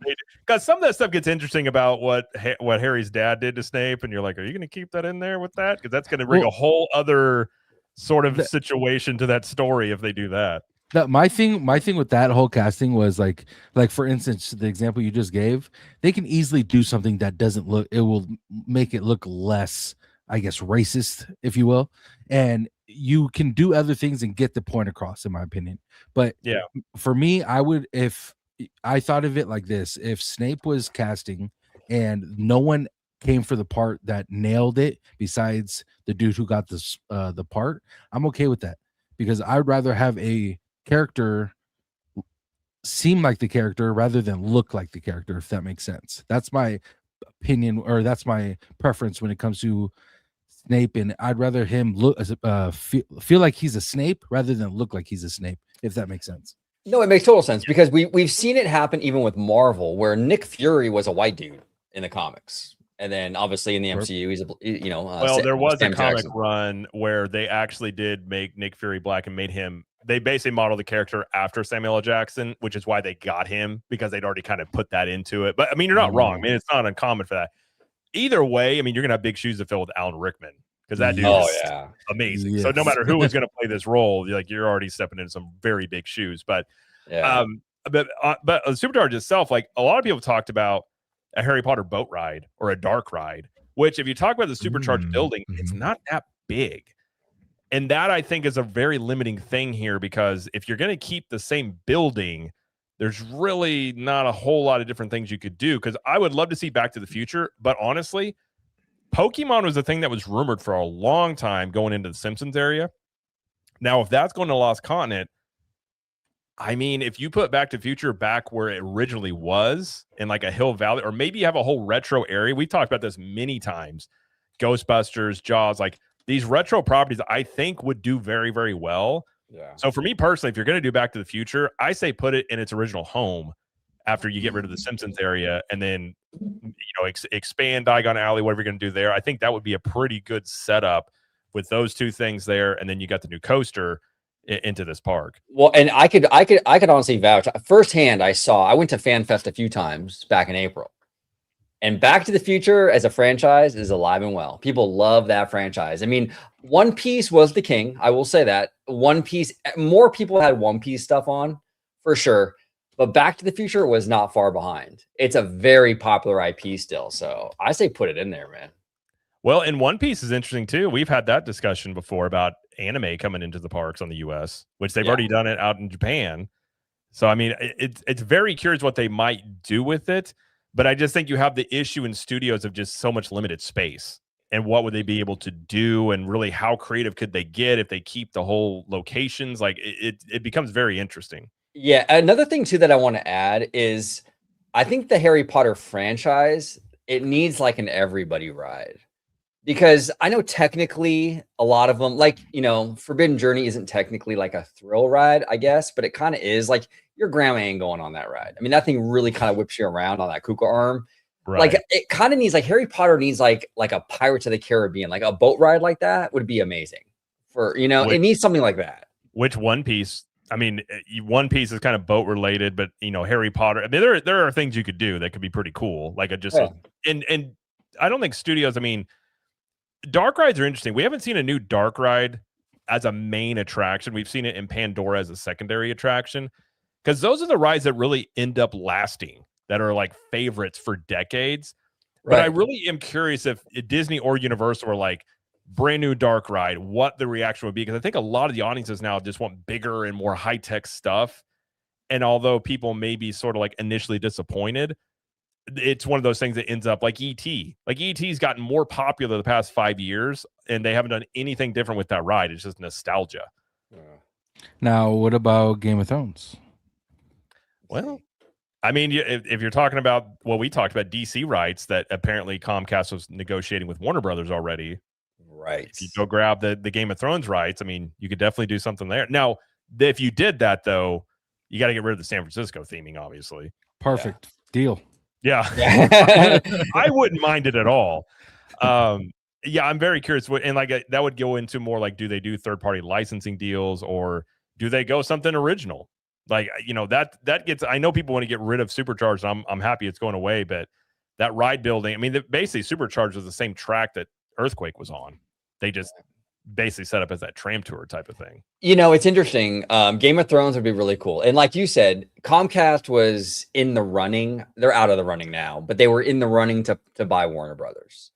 because some of that stuff gets interesting about what Harry's dad did to Snape, and you're like, are you going to keep that in there with that? Because that's going to bring a whole other sort of situation to that story if they do that. My thing with that whole casting was like for instance, the example you just gave, they can easily do something that doesn't look, it will make it look less, I guess, racist, if you will, and you can do other things and get the point across, in my opinion. But yeah, for me, if I thought of it like this: if Snape was casting and no one came for the part that nailed it besides the dude who got the part, I'm okay with that, because I'd rather have a character seem like the character rather than look like the character, if that makes sense. That's my opinion, or that's my preference when it comes to Snape, and I'd rather him look as feel like he's a Snape rather than look like he's a Snape, if that makes sense. No, it makes total sense, because we've seen it happen even with Marvel, where Nick Fury was a white dude in the comics. And then obviously in the MCU, he's well, there was a comic run where they actually did make Nick Fury black and made him, they basically modeled the character after Samuel L. Jackson, which is why they got him, because they'd already kind of put that into it. But I mean, you're not wrong. I mean, it's not uncommon for that. Either way, I mean, you're going to have big shoes to fill with Alan Rickman, because that dude is amazing. Yes. So no matter who is going to play this role, you're already stepping into some very big shoes. But but Supercharged itself, like a lot of people talked about a Harry Potter boat ride or a dark ride, which if you talk about the Supercharged building, it's not that big. And that, I think, is a very limiting thing here, because if you're going to keep the same building, there's really not a whole lot of different things you could do. Because I would love to see Back to the Future, but honestly, Pokemon was a thing that was rumored for a long time going into the Simpsons area. Now, if that's going to Lost Continent, I mean, if you put Back to the Future back where it originally was in like a Hill Valley, or maybe you have a whole retro area. We talked about this many times. Ghostbusters, Jaws, like these retro properties, I think would do very, very well. Yeah. So for me personally, if you're going to do Back to the Future, I say put it in its original home after you get rid of the Simpsons area, and then expand Diagon Alley, whatever you're going to do there. I think that would be a pretty good setup with those two things there, and then you got the new coaster into this park. Well, and I could honestly vouch firsthand. I went to FanFest a few times back in April, and Back to the Future as a franchise is alive and well. People love that franchise. I mean, One Piece was the king. I will say that One Piece, more people had One Piece stuff on for sure, but Back to the Future was not far behind. It's a very popular IP still, so I say put it in there, man. Well, and One Piece is interesting too. We've had that discussion before about anime coming into the parks on the US, which they've already done it out in Japan. So, I mean, it's very curious what they might do with it. But I just think you have the issue in studios of just so much limited space. And what would they be able to do? And really, how creative could they get if they keep the whole locations? Like, it becomes very interesting. Yeah. Another thing, too, that I want to add is I think the Harry Potter franchise, it needs like an everybody ride. Because I know technically a lot of them, like, Forbidden Journey isn't technically like a thrill ride, I guess, but it kind of is. Like, your grandma ain't going on that ride. I mean, that thing really kind of whips you around on that Kuka arm. Right. Like, it kind of needs, like, Harry Potter needs like a Pirates of the Caribbean, like a boat ride like that would be amazing. It needs something like that. Which One Piece? I mean, One Piece is kind of boat related, but Harry Potter. I mean, there are things you could do that could be pretty cool. Like and I don't think studios. I mean. Dark rides are interesting. We haven't seen a new dark ride as a main attraction. We've seen it in Pandora as a secondary attraction, because those are the rides that really end up lasting, that are like favorites for decades. Right. But I really am curious if Disney or Universal were like brand new dark ride, what the reaction would be. Because I think a lot of the audiences now just want bigger and more high-tech stuff. And although people may be sort of like initially disappointed, it's one of those things that ends up like E.T. Like E.T.'s gotten more popular the past 5 years, and they haven't done anything different with that ride. It's just nostalgia. Now, what about Game of Thrones? Well, I mean, if you're talking about what we talked about, DC rights that apparently Comcast was negotiating with Warner Brothers already. Right. If you go grab the Game of Thrones rights, I mean, you could definitely do something there. Now, if you did that, though, you got to get rid of the San Francisco theming, obviously. Perfect. Deal. Yeah. I wouldn't mind it at all. Yeah, I'm very curious. And like that would go into more like, do they do third-party licensing deals, or do they go something original? Like, that gets, I know people want to get rid of Supercharged. I'm happy it's going away, but that ride building, I mean, basically Supercharged was the same track that Earthquake was on. They just basically set up as that tram tour type of thing. It's interesting. Game of Thrones would be really cool. And like you said, Comcast was in the running. They're out of the running now, but they were in the running to buy Warner Brothers.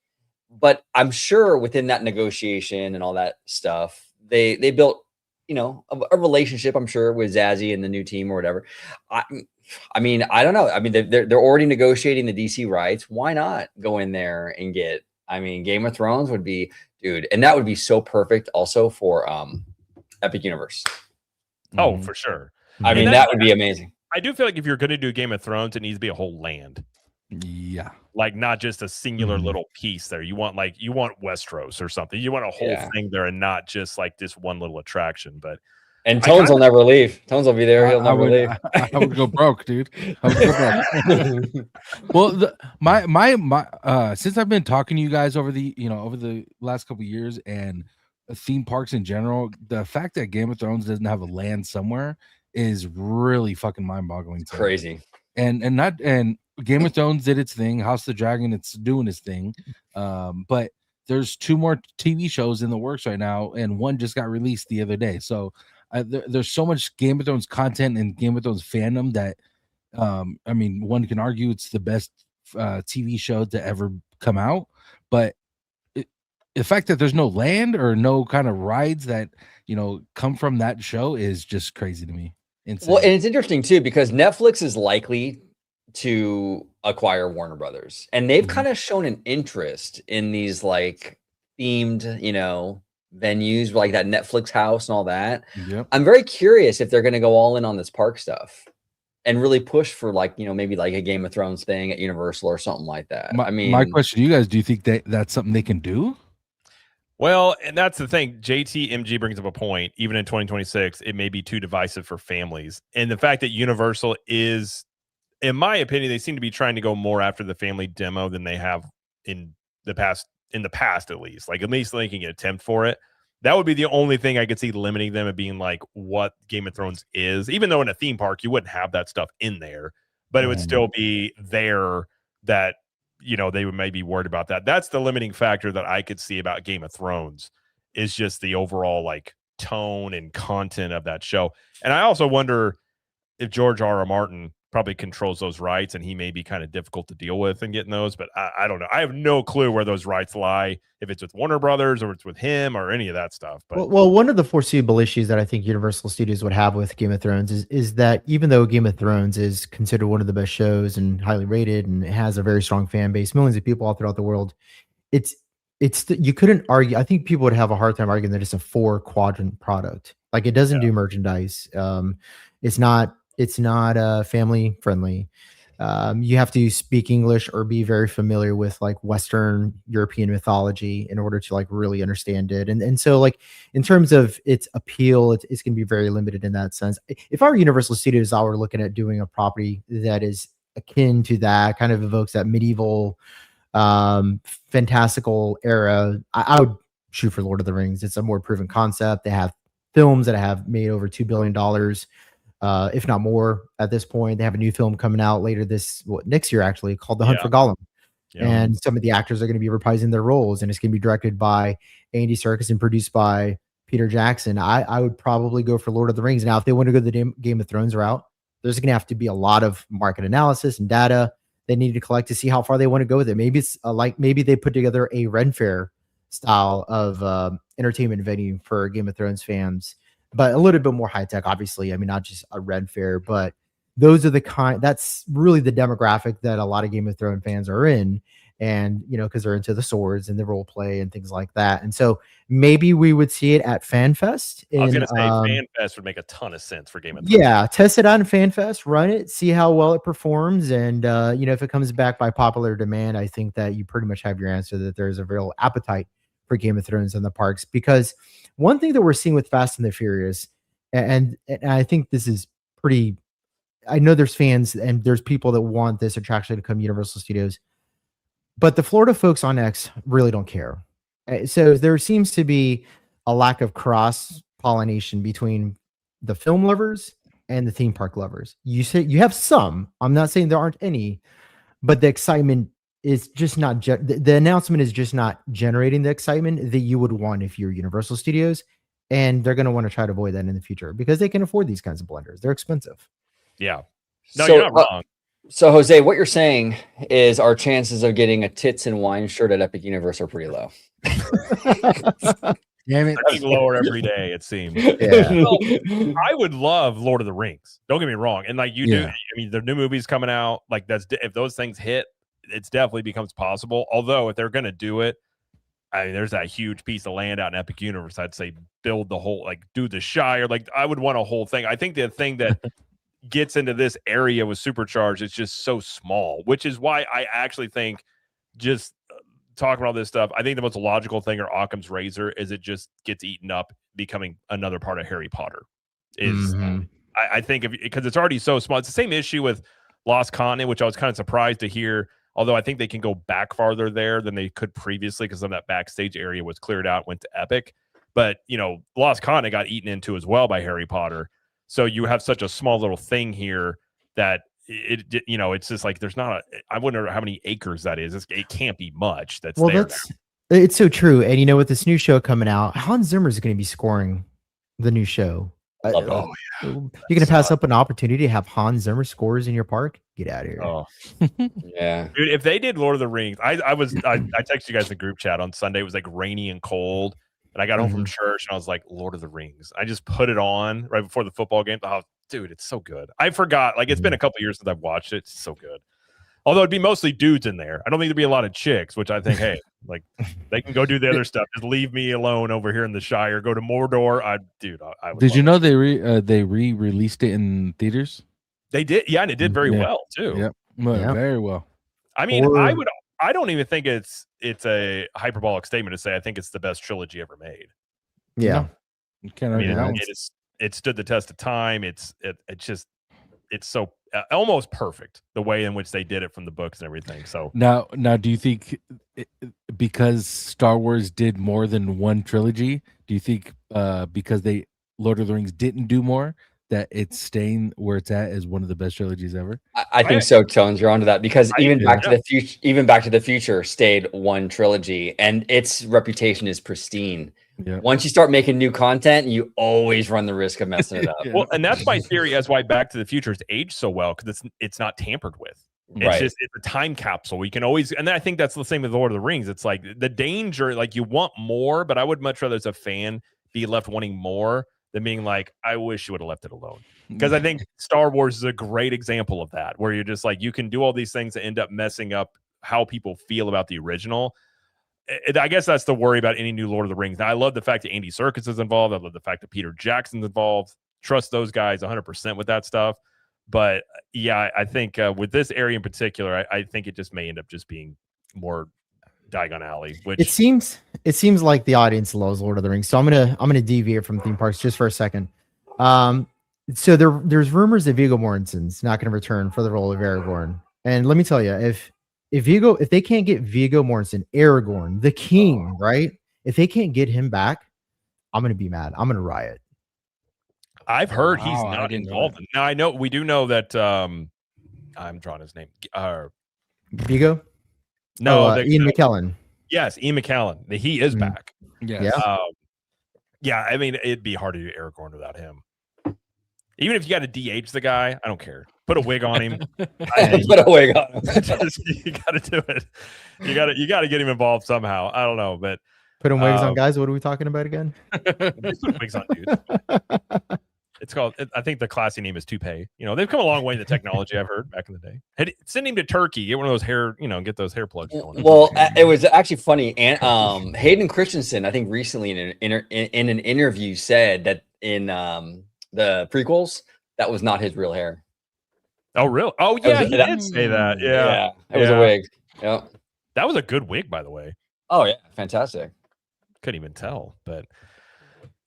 But I'm sure within that negotiation and all that stuff, they built, a relationship, I'm sure, with Zazie and the new team or whatever. I mean, I don't know. I mean, they're already negotiating the DC rights. Why not go in there and get, Game of Thrones would be, dude, and that would be so perfect also for Epic Universe. Oh, for sure. I mean, that would be amazing. I do feel like if you're going to do Game of Thrones, it needs to be a whole land. Yeah. Like not just a singular little piece there. You want Westeros or something. You want a whole thing there, and not just like this one little attraction. And Tones will never leave. Tones will be there. He'll never leave. I would go broke, dude. I would go broke. Well, my since I've been talking to you guys over the last couple of years, and theme parks in general, the fact that Game of Thrones doesn't have a land somewhere is really fucking mind-boggling. Crazy. And Game of Thrones did its thing. House of the Dragon, it's doing its thing. But there's 2 more TV shows in the works right now, and one just got released the other day. So there's so much Game of Thrones content and Game of Thrones fandom that, one can argue it's the best TV show to ever come out. But the fact that there's no land or no kind of rides that, come from that show is just crazy to me. Insane. Well, and it's interesting too, because Netflix is likely to acquire Warner Brothers, and they've kind of shown an interest in these like themed, you know, venues like that Netflix house and all that. Yep. I'm very curious if they're going to go all in on this park stuff and really push for like, you know, maybe like a Game of Thrones thing at Universal or something like that. My question to you guys, do you think that's something they can do? Well, and that's the thing. JTMG brings up a point. Even in 2026, it may be too divisive for families. And the fact that Universal is, in my opinion, they seem to be trying to go more after the family demo than they have in the past, at least. Like, at least they can attempt for it. That would be the only thing I could see limiting them and being like what Game of Thrones is. Even though in a theme park, you wouldn't have that stuff in there, but it would still be there that, you know, they would maybe be worried about that. That's the limiting factor that I could see about Game of Thrones, is just the overall like tone and content of that show. And I also wonder if George R.R. Martin probably controls those rights, and he may be kind of difficult to deal with in getting those, but I don't know. I have no clue where those rights lie, if it's with Warner Brothers or it's with him or any of that stuff. But well, one of the foreseeable issues that I think Universal Studios would have with Game of Thrones is that even though Game of Thrones is considered one of the best shows and highly rated, and it has a very strong fan base, millions of people all throughout the world, you couldn't argue. I think people would have a hard time arguing that it's a 4-quadrant product. Like, it doesn't do merchandise. It's not family friendly. You have to speak English or be very familiar with like Western European mythology in order to like really understand it. And so like in terms of its appeal, it's going to be very limited in that sense. If I were Universal Studios, I were looking at doing a property that is akin to that, kind of evokes that medieval, fantastical era. I would shoot for Lord of the Rings. It's a more proven concept. They have films that have made over $2 billion. If not more at this point. They have a new film coming out later next year, actually, called The Hunt for Gollum. Yeah. And some of the actors are going to be reprising their roles, and it's going to be directed by Andy Serkis and produced by Peter Jackson. I would probably go for Lord of the Rings. Now, if they want to go the Game of Thrones route, there's going to have to be a lot of market analysis and data they need to collect to see how far they want to go with it. Maybe it's maybe they put together a Ren Fair style of entertainment venue for Game of Thrones fans, but a little bit more high tech, obviously. I mean, not just a Ren Fair, but those are that's really the demographic that a lot of Game of Thrones fans are in. And, you know, because they're into the swords and the role play and things like that. And so maybe we would see it at FanFest. I was going to say FanFest would make a ton of sense for Game of Thrones. Yeah, test it out in FanFest, run it, see how well it performs. And, you know, if it comes back by popular demand, I think that you pretty much have your answer, that there's a real appetite for Game of Thrones in the parks. Because one thing that we're seeing with Fast and the Furious, and I think this is pretty, I know there's fans and there's people that want this attraction to come to Universal Studios, but the Florida folks on X really don't care. So there seems to be a lack of cross-pollination between the film lovers and the theme park lovers. You say you have some. I'm not saying there aren't any, but the excitement is just not the announcement is just not generating the excitement that you would want if you're Universal Studios, and they're going to want to try to avoid that in the future because they can afford these kinds of blenders. They're expensive. Yeah. No, you're not wrong. So, Jose, what you're saying is our chances of getting a tits and wine shirt at Epic Universe are pretty low. Damn it. Getting lower every day, it seems. Yeah. Well, I would love Lord of the Rings. Don't get me wrong. And like you do, I mean, the new movies coming out, like if those things hit, it's definitely becomes possible. Although if they're going to do it, I mean, there's that huge piece of land out in Epic Universe. I'd say build the whole, like do the Shire. Like I would want a whole thing. I think the thing that gets into this area with Supercharged is just so small, which is why I actually think just talking about this stuff, I think the most logical thing or Occam's razor is it just gets eaten up, becoming another part of Harry Potter. I think because it's already so small. It's the same issue with Lost Continent, which I was kind of surprised to hear. Although I think they can go back farther there than they could previously because some of that backstage area was cleared out, went to Epic. But, you know, Lost Continent got eaten into as well by Harry Potter. So you have such a small little thing here that it you know, it's just like there's not I wonder how many acres that is. It can't be much. It's so true. And you know, with this new show coming out, Hans Zimmer is going to be scoring the new show. You're going to pass up an opportunity to have Hans Zimmer scores in your park? Get out of here. Oh, yeah. Dude, if they did Lord of the Rings, I texted you guys in the group chat on Sunday. It was like rainy and cold. And I got home from church and I was like, Lord of the Rings. I just put it on right before the football game. Oh, dude, it's so good. I forgot. Like, it's been a couple years since I've watched it. It's so good. Although it'd be mostly dudes in there. I don't think there'd be a lot of chicks, which I think, hey, like, they can go do the other stuff. Just leave me alone over here in the Shire. Go to Mordor. I would Did you know it. they re-released it in theaters? They did, yeah, and it did very well too. Yep, very well. I mean, I don't even think it's a hyperbolic statement to say I think it's the best trilogy ever made. Yeah, you can't argue that. It stood the test of time. It's so almost perfect the way in which they did it from the books and everything. So now, do you think because Star Wars did more than one trilogy, do you think because Lord of the Rings didn't do more, that it's staying where it's at as one of the best trilogies ever? I think so, Tones. You're onto that because Back to the Future stayed one trilogy, and its reputation is pristine. Yeah. Once you start making new content, you always run the risk of messing it up. Well, and that's my theory as why Back to the Future has aged so well, because it's not tampered with. It's a time capsule. We can always, and I think that's the same with Lord of the Rings. It's like the danger, like you want more, but I would much rather as a fan be left wanting more than being like, I wish you would have left it alone. Because I think Star Wars is a great example of that, where you're just like, you can do all these things that end up messing up how people feel about the original. I guess that's the worry about any new Lord of the Rings. Now, I love the fact that Andy Serkis is involved. I love the fact that Peter Jackson's involved. Trust those guys 100% with that stuff. But yeah, I think with this area in particular, I think it just may end up just being more Diagon Alley. Which it seems like the audience loves Lord of the Rings. So I'm gonna deviate from theme parks just for a second. So there's rumors that Viggo Mortensen's not going to return for the role of Aragorn. And let me tell you, if they can't get Viggo Mortensen, Aragorn, the king, right? If they can't get him back, I'm going to be mad. I'm going to riot. I've heard he's not involved. Now we do know that I'm drawing his name. Viggo? No, Ian McKellen. Yes, Ian McKellen. He is back. Yes. Yeah, I mean, it'd be hard to do Aragorn without him. Even if you got to DH the guy, I don't care. Put a wig on him. Put a wig on him. You got to do it. You got to get him involved somehow. I don't know, but putting wigs on guys. What are we talking about again? Put wigs on dudes. It's called. I think the classy name is toupee. You know, they've come a long way in the technology. I've heard back in the day. Send him to Turkey. Get one of those hair. You know, get those hair plugs going. Well, it was actually funny. And Hayden Christensen, I think recently in an interview said that in the prequels, that was not his real hair. Oh, really? Oh, yeah, he did say that. Yeah, it was a wig. Yeah, that was a good wig, by the way. Oh yeah, fantastic. Couldn't even tell, but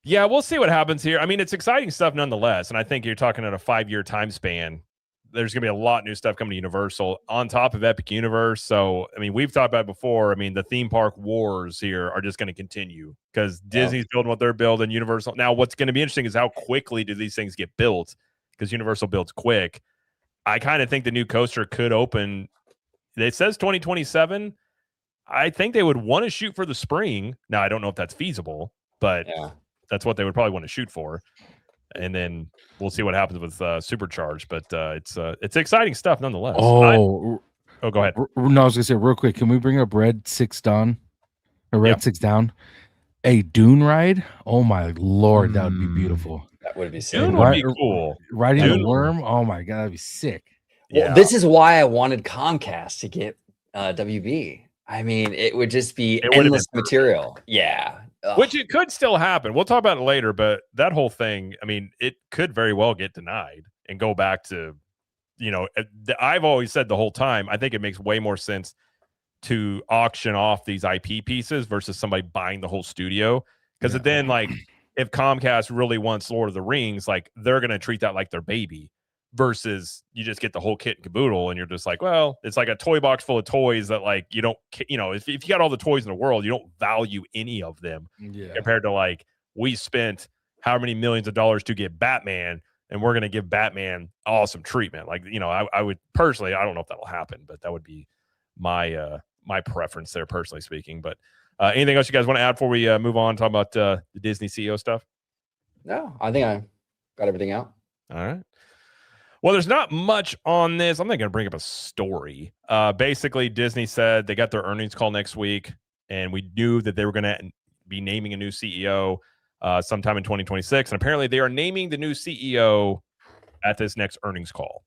yeah, we'll see what happens here. I mean, it's exciting stuff nonetheless, and I think you're talking at a 5-year time span. There's going to be a lot of new stuff coming to Universal on top of Epic Universe. So, I mean, we've talked about it before. I mean, the theme park wars here are just going to continue because Disney's building what they're building. Universal. Now, what's going to be interesting is how quickly do these things get built, because Universal builds quick. I kind of think the new coaster could open. It says 2027. I think they would want to shoot for the spring. Now, I don't know if that's feasible, but that's what they would probably want to shoot for. And then we'll see what happens with Supercharged. But it's exciting stuff nonetheless. Oh, go ahead. No, I was gonna say real quick. Can we bring up Red 6 Down? Or Red 6 Down? A dune ride? Oh my lord, that would be beautiful. That would be sick. Dune would be cool. Riding a worm? Oh my god, that'd be sick. Well, this is why I wanted Comcast to get WB. I mean, it would just be endless material. Yeah. Which it could still happen. We'll talk about it later, but that whole thing, I mean, it could very well get denied and go back to, you know, I've always said the whole time, I think it makes way more sense to auction off these IP pieces versus somebody buying the whole studio. Because then, like, if Comcast really wants Lord of the Rings, like, they're going to treat that like their baby. Versus you just get the whole kit and caboodle and you're just like, well, it's like a toy box full of toys that, like, you don't, you know, if you got all the toys in the world, you don't value any of them compared to, like, we spent how many millions of dollars to get Batman and we're going to give Batman awesome treatment. Like, you know, I would personally, I don't know if that'll happen, but that would be my my preference there, personally speaking. But anything else you guys want to add before we move on, talk about the Disney CEO stuff? No, I think I got everything out. All right. Well, there's not much on this. I'm not going to bring up a story. Basically, Disney said they got their earnings call next week, and we knew that they were going to be naming a new CEO sometime in 2026. And apparently they are naming the new CEO at this next earnings call.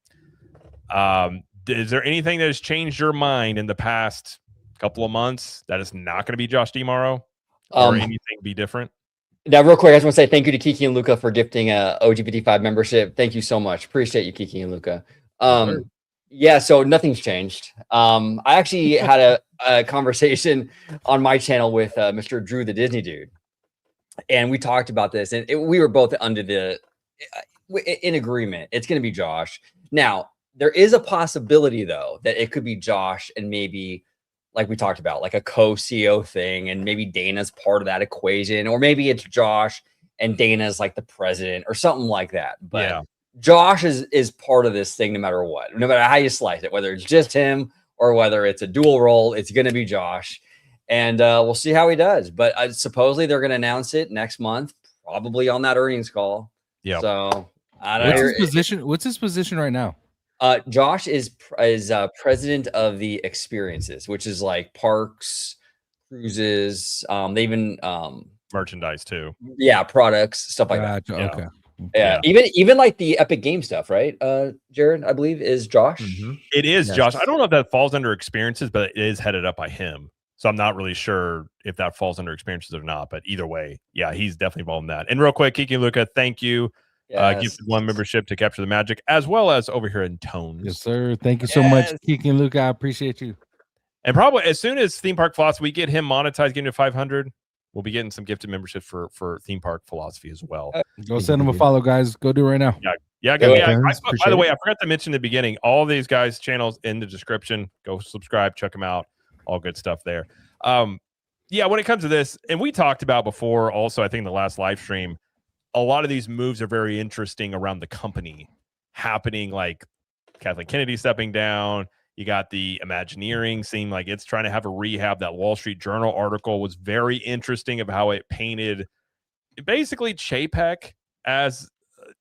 Is there anything that has changed your mind in the past couple of months that is not going to be Josh DeMauro, or anything be different? Now, real quick, I just want to say thank you to Kiki and Luca for gifting a OGPT5 membership. Thank you so much. Appreciate you, Kiki and Luca. Yeah, so nothing's changed. I actually had a conversation on my channel with Mr. Drew, the Disney dude, and we talked about this, and we were both under the in agreement. It's going to be Josh. Now, there is a possibility though that it could be Josh and maybe, like we talked about, like a co-CEO thing, and maybe Dana's part of that equation, or maybe it's Josh and Dana's like the president or something like that. But yeah, Josh is part of this thing no matter what, no matter how you slice it, whether it's just him or whether it's a dual role, it's going to be Josh. And we'll see how he does. But supposedly they're going to announce it next month, probably on that earnings call. Yeah. So I don't What's know. his position? What's his position right now? Josh is president of the experiences, which is like parks, cruises. They even merchandise too. Yeah, products, stuff like that. Okay. Yeah. Even like the Epic Game stuff, right? Jared, I believe, is Josh. It is Josh. I don't know if that falls under experiences, but it is headed up by him. So I'm not really sure if that falls under experiences or not. But either way, yeah, he's definitely involved in that. And real quick, Kiki and Luca, thank you. Gifted one membership to Capture the Magic, as well as over here in Tones. Yes, sir. Thank you so much, Kiki and Luca. I appreciate you. And probably as soon as Theme Park Philosophy, we get him monetized, getting to 500, we'll be getting some gifted membership for Theme Park Philosophy as well. Go send him a follow, guys. Go do it right now. By the way, I forgot to mention in the beginning, all these guys' channels in the description. Go subscribe, check them out. All good stuff there. Yeah, when it comes to this, and we talked about before also, I think in the last live stream, a lot of these moves are very interesting around the company happening, like Kathleen Kennedy stepping down. You got the Imagineering seem like it's trying to have a rehab. That Wall Street Journal article was very interesting of how it painted basically Chapek as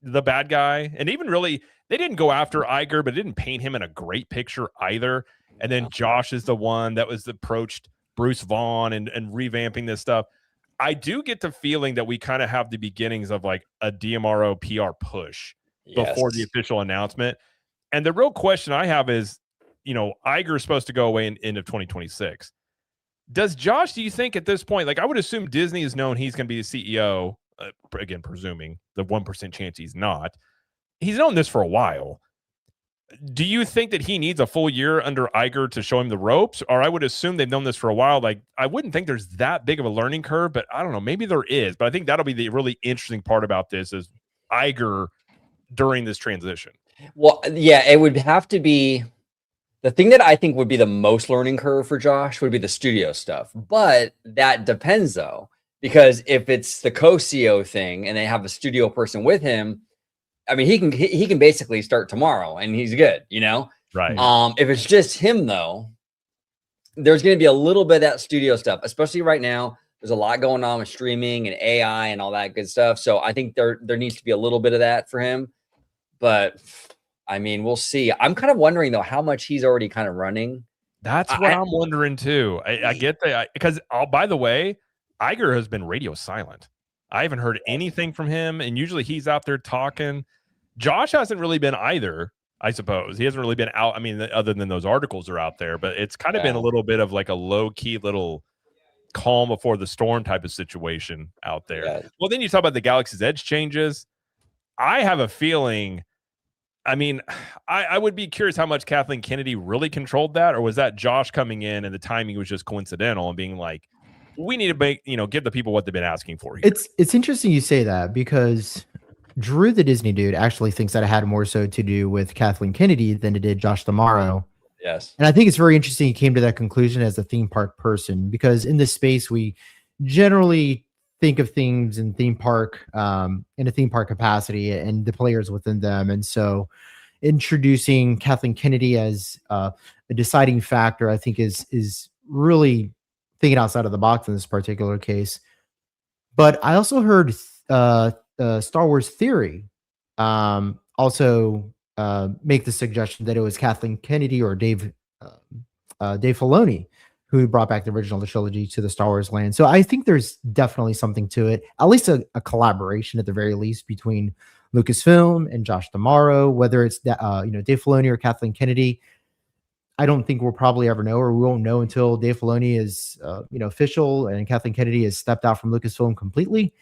the bad guy. And even really, they didn't go after Iger, but it didn't paint him in a great picture either. And then Josh is the one that was approached Bruce Vaughn and revamping this stuff. I do get the feeling that we kind of have the beginnings of like a DMRO PR push before the official announcement. And the real question I have is, Iger is supposed to go away in end of 2026. Does Josh, do you think at this point, like I would assume Disney has known he's going to be the CEO, again, presuming the 1% chance he's not. He's known this for a while. Do you think that he needs a full year under Iger to show him the ropes? Or I would assume they've known this for a while. Like, I wouldn't think there's that big of a learning curve, but I don't know. Maybe there is. But I think that'll be the really interesting part about this is Iger during this transition. Well, yeah, it would have to be the thing that I think would be the most learning curve for Josh would be the studio stuff. But that depends, though, because if it's the co-CEO thing and they have a studio person with him, I mean, he can basically start tomorrow and he's good, Right. If it's just him though, there's going to be a little bit of that studio stuff, especially right now. There's a lot going on with streaming and AI and all that good stuff. So I think there needs to be a little bit of that for him. But I mean, we'll see. I'm kind of wondering though how much he's already kind of running. That's what I'm wondering too. I get that because by the way, Iger has been radio silent. I haven't heard anything from him, and usually he's out there talking. Josh hasn't really been either, I suppose. He hasn't really been out. I mean, other than those articles are out there, but it's kind of been a little bit of like a low-key little calm before the storm type of situation out there. Yeah. Well, then you talk about the Galaxy's Edge changes. I have a feeling, I mean, I would be curious how much Kathleen Kennedy really controlled that, or was that Josh coming in and the timing was just coincidental and being like, we need to make, give the people what they've been asking for here. It's interesting you say that because Drew, the Disney dude, actually thinks that it had more so to do with Kathleen Kennedy than it did Josh DeMauro. Yes. And I think it's very interesting he came to that conclusion as a theme park person, because in this space, we generally think of things in theme park, in a theme park capacity and the players within them. And so introducing Kathleen Kennedy as a deciding factor, I think is really thinking outside of the box in this particular case. But I also heard Star Wars Theory also make the suggestion that it was Kathleen Kennedy or Dave Filoni who brought back the original trilogy to the Star Wars land. So I think there's definitely something to it, at least a collaboration at the very least between Lucasfilm and Josh D'Amaro, whether it's Dave Filoni or Kathleen Kennedy. I don't think we'll probably ever know, or we won't know until Dave Filoni is official and Kathleen Kennedy has stepped out from Lucasfilm completely.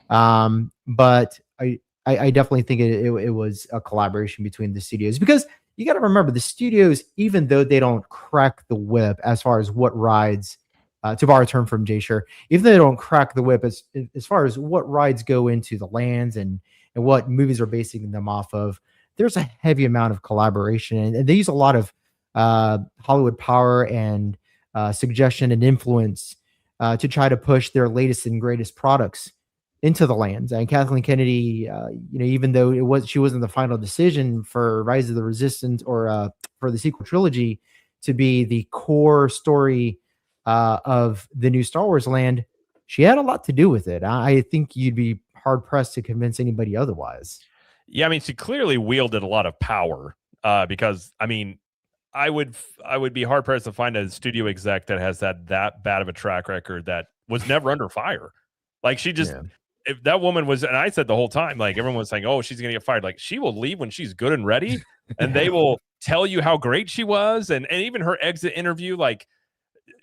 But I definitely think it was a collaboration between the studios, because you got to remember the studios, even though they don't crack the whip as far as what rides, to borrow a term from Jay Sure, even though they don't crack the whip as far as what rides go into the lands and what movies are basing them off of, there's a heavy amount of collaboration, and they use a lot of Hollywood power and suggestion and influence to try to push their latest and greatest products into the lands. And Kathleen Kennedy, even though she wasn't the final decision for Rise of the Resistance or for the sequel trilogy to be the core story of the new Star Wars land, she had a lot to do with it. I think you'd be hard pressed to convince anybody otherwise. Yeah, I mean, she clearly wielded a lot of power because, I mean, I would be hard pressed to find a studio exec that has that bad of a track record that was never under fire. Like, she just, if that woman was, and I said the whole time, like, everyone was saying, oh, she's going to get fired. Like, she will leave when she's good and ready, and they will tell you how great she was. And even her exit interview, like,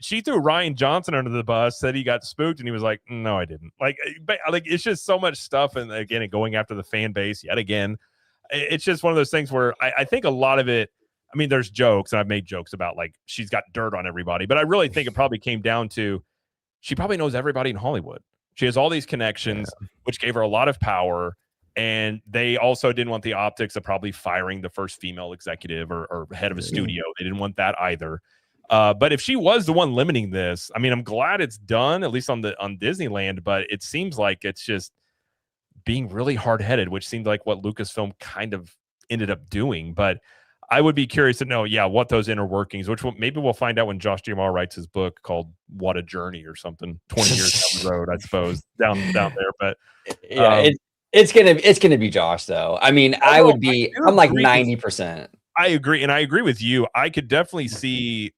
she threw Ryan Johnson under the bus, said he got spooked, and he was like, no, I didn't. Like, it's just so much stuff. And again, going after the fan base yet again. It's just one of those things where I think a lot of it, I mean, there's jokes, and I've made jokes about, like, she's got dirt on everybody, but I really think it probably came down to she probably knows everybody in Hollywood. She has all these connections, which gave her a lot of power, and they also didn't want the optics of probably firing the first female executive or head of a studio. They didn't want that either. But if she was the one limiting this, I mean, I'm glad it's done, at least on Disneyland, but it seems like it's just being really hard-headed, which seemed like what Lucasfilm kind of ended up doing. But I would be curious to know, what those inner workings, which maybe we'll find out when Josh D'Amaro writes his book called What a Journey or something 20 years down the road, I suppose, down there. But it's gonna be Josh, though. I mean, I'm like 90%. I agree. And I agree with you. I could definitely see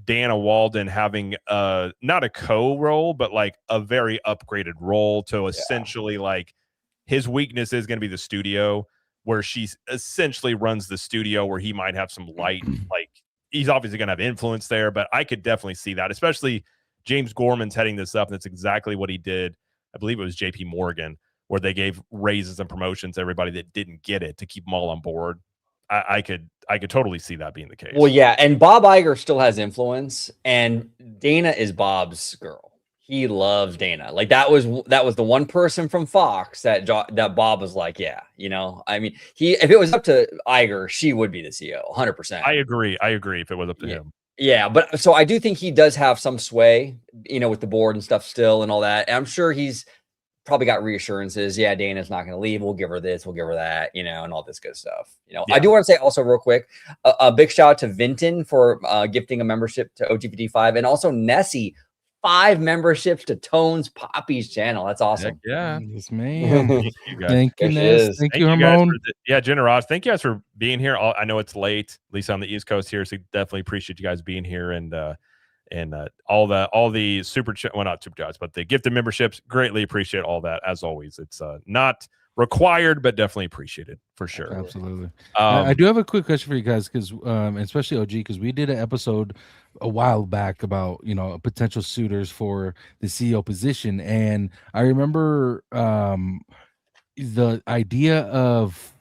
Dana Walden having not a co-role, but like a very upgraded role to essentially like his weakness is going to be the studio, where she essentially runs the studio, where he might have some light, like he's obviously going to have influence there, but I could definitely see that, especially James Gorman's heading this up. And that's exactly what he did. I believe it was JP Morgan, where they gave raises and promotions to everybody that didn't get it to keep them all on board. I could totally see that being the case. Well, yeah. And Bob Iger still has influence, and Dana is Bob's girl. He loves Dana. Like that was the one person from Fox that Bob was like, I mean, if it was up to Iger, she would be the CEO 100%. I agree if it was up to him. Yeah. But so I do think he does have some sway, with the board and stuff still and all that. And I'm sure he's probably got reassurances. Yeah, Dana's not going to leave. We'll give her this, we'll give her that, and all this good stuff. I do want to say also real quick, a big shout out to Vinton for gifting a membership to OGPD5, and also Nessie, 5 memberships to Tones Poppy's channel. That's awesome. Yeah. Yes, man. Thank you, Ness. Thank you, Ramon. Generosity. Thank you guys for being here. I know it's late, at least on the East Coast here, so definitely appreciate you guys being here, and all the super chat, well, not super chats, but the gifted memberships. Greatly appreciate all that. As always, it's not required, but definitely appreciated for sure. Absolutely. I do have a quick question for you guys, because especially OG, because we did an episode a while back about potential suitors for the CEO position, and I remember the idea of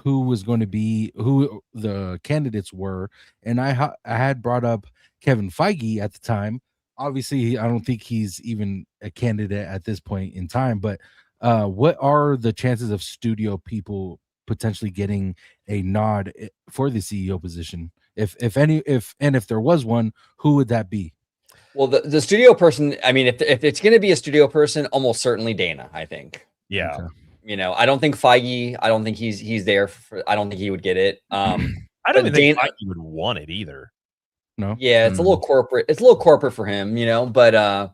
who the candidates were, and I had brought up Kevin Feige at the time. Obviously, I don't think he's even a candidate at this point in time, but what are the chances of studio people potentially getting a nod for the CEO position? If there was one, who would that be? Well, the studio person, I mean, if it's going to be a studio person, almost certainly Dana, I think. Yeah. Okay. I don't think Feige, I don't think he's there I don't think he would get it. I don't even think Feige would want it either. No. Yeah, it's a little corporate. It's a little corporate for him, but I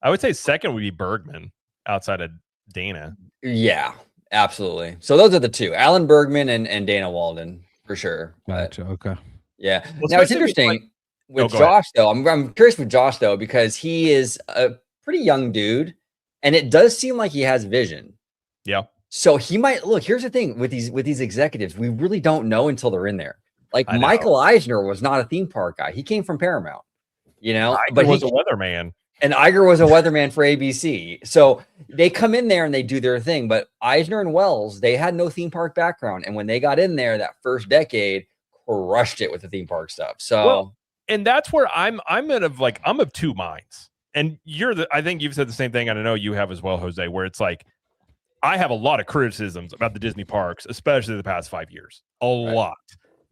would say second would be Bergman outside of Dana. Yeah, absolutely. So those are the two, Alan Bergman and Dana Walden for sure. Gotcha. Okay. Yeah. Well, now it's interesting. with Josh though, I'm curious with Josh though, because he is a pretty young dude, and it does seem like he has vision. Yeah. So he might look. Here's the thing with these executives, we really don't know until they're in there. Like Michael Eisner was not a theme park guy; he came from Paramount, you know. But he was a weatherman, and Iger was a weatherman for ABC. So they come in there and they do their thing. But Eisner and Wells, they had no theme park background, and when they got in there, that first decade, crushed it with the theme park stuff. So, and that's where I'm of two minds. And I think you've said the same thing, and I know you have as well, Jose, where it's like, I have a lot of criticisms about the Disney parks, especially the past 5 years. A lot.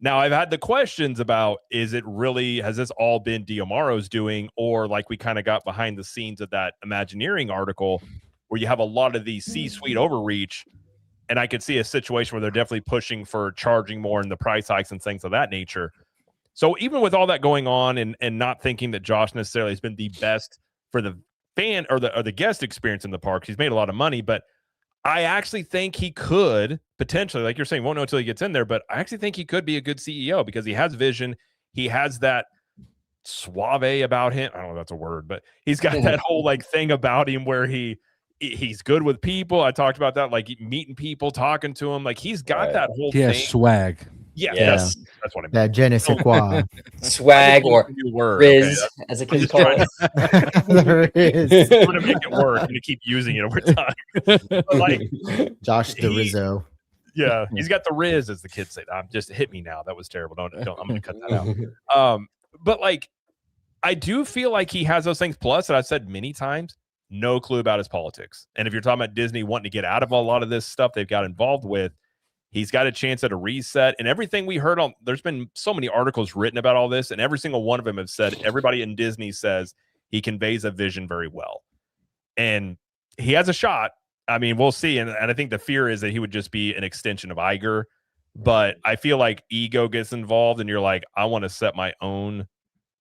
Now, I've had the questions about, has this all been D'Amaro's doing, or like we kind of got behind the scenes of that Imagineering article where you have a lot of these C-suite overreach, and I could see a situation where they're definitely pushing for charging more in the price hikes and things of that nature. So even with all that going on and not thinking that Josh necessarily has been the best for the fan or the guest experience in the parks, he's made a lot of money, but I actually think he could potentially, like you're saying, won't know until he gets in there, but I actually think he could be a good CEO because he has vision. He has that suave about him. I don't know if that's a word, but he's got that whole like thing about him where he's good with people. I talked about that, like meeting people, talking to them. Like he's got that whole thing. Swag. Yes. That's what I mean. That je ne sais quoi. Swag or Riz, as a kid call it. Riz. I'm going to make it work. I'm going to keep using it over time. But like Josh the Rizzo. Yeah, he's got the Riz, as the kids say. Just hit me now. That was terrible. Don't. I'm going to cut that out. But like, I do feel like he has those things. Plus, that I've said many times, no clue about his politics. And if you're talking about Disney wanting to get out of a lot of this stuff they've got involved with, he's got a chance at a reset. And everything we heard there's been so many articles written about all this, and every single one of them have said, everybody in Disney says he conveys a vision very well. And he has a shot. I mean, we'll see. And I think the fear is that he would just be an extension of Iger. But I feel like ego gets involved, and you're like, I want to set my own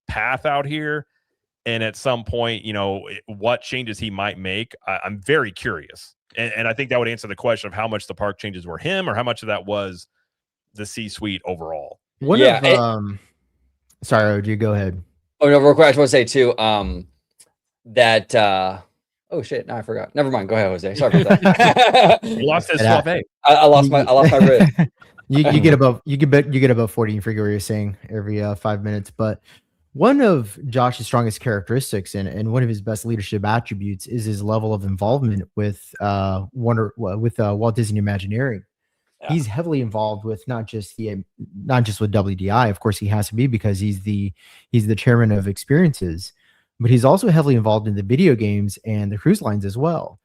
path out here. And at some point, what changes he might make, I'm very curious. And I think that would answer the question of how much the park changes were him or how much of that was the C-suite overall. Sorry, OG, go ahead. Oh, no, real quick, I just want to say too, that oh shit, no, I forgot. Never mind. Go ahead, Jose. Sorry about that. You lost his suave. I lost my wrist. you get above 40 and forget what you're saying every 5 minutes. But one of Josh's strongest characteristics and one of his best leadership attributes is his level of involvement with Walt Disney Imagineering. Yeah. He's heavily involved with not just with WDI. Of course, he has to be because he's the chairman of experiences, but he's also heavily involved in the video games and the cruise lines as well.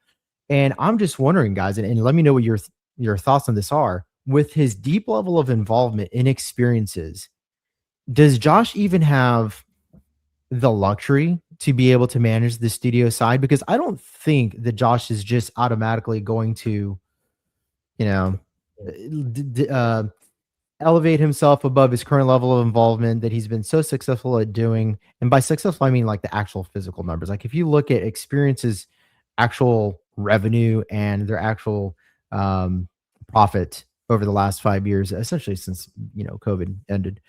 And I'm just wondering, guys, and let me know what your thoughts on this are. With his deep level of involvement in experiences, does Josh even have the luxury to be able to manage the studio side? Because I don't think that Josh is just automatically going to, elevate himself above his current level of involvement that he's been so successful at doing. And by successful, I mean like the actual physical numbers. Like if you look at experiences, actual revenue and their actual profit over the last 5 years, essentially since COVID ended,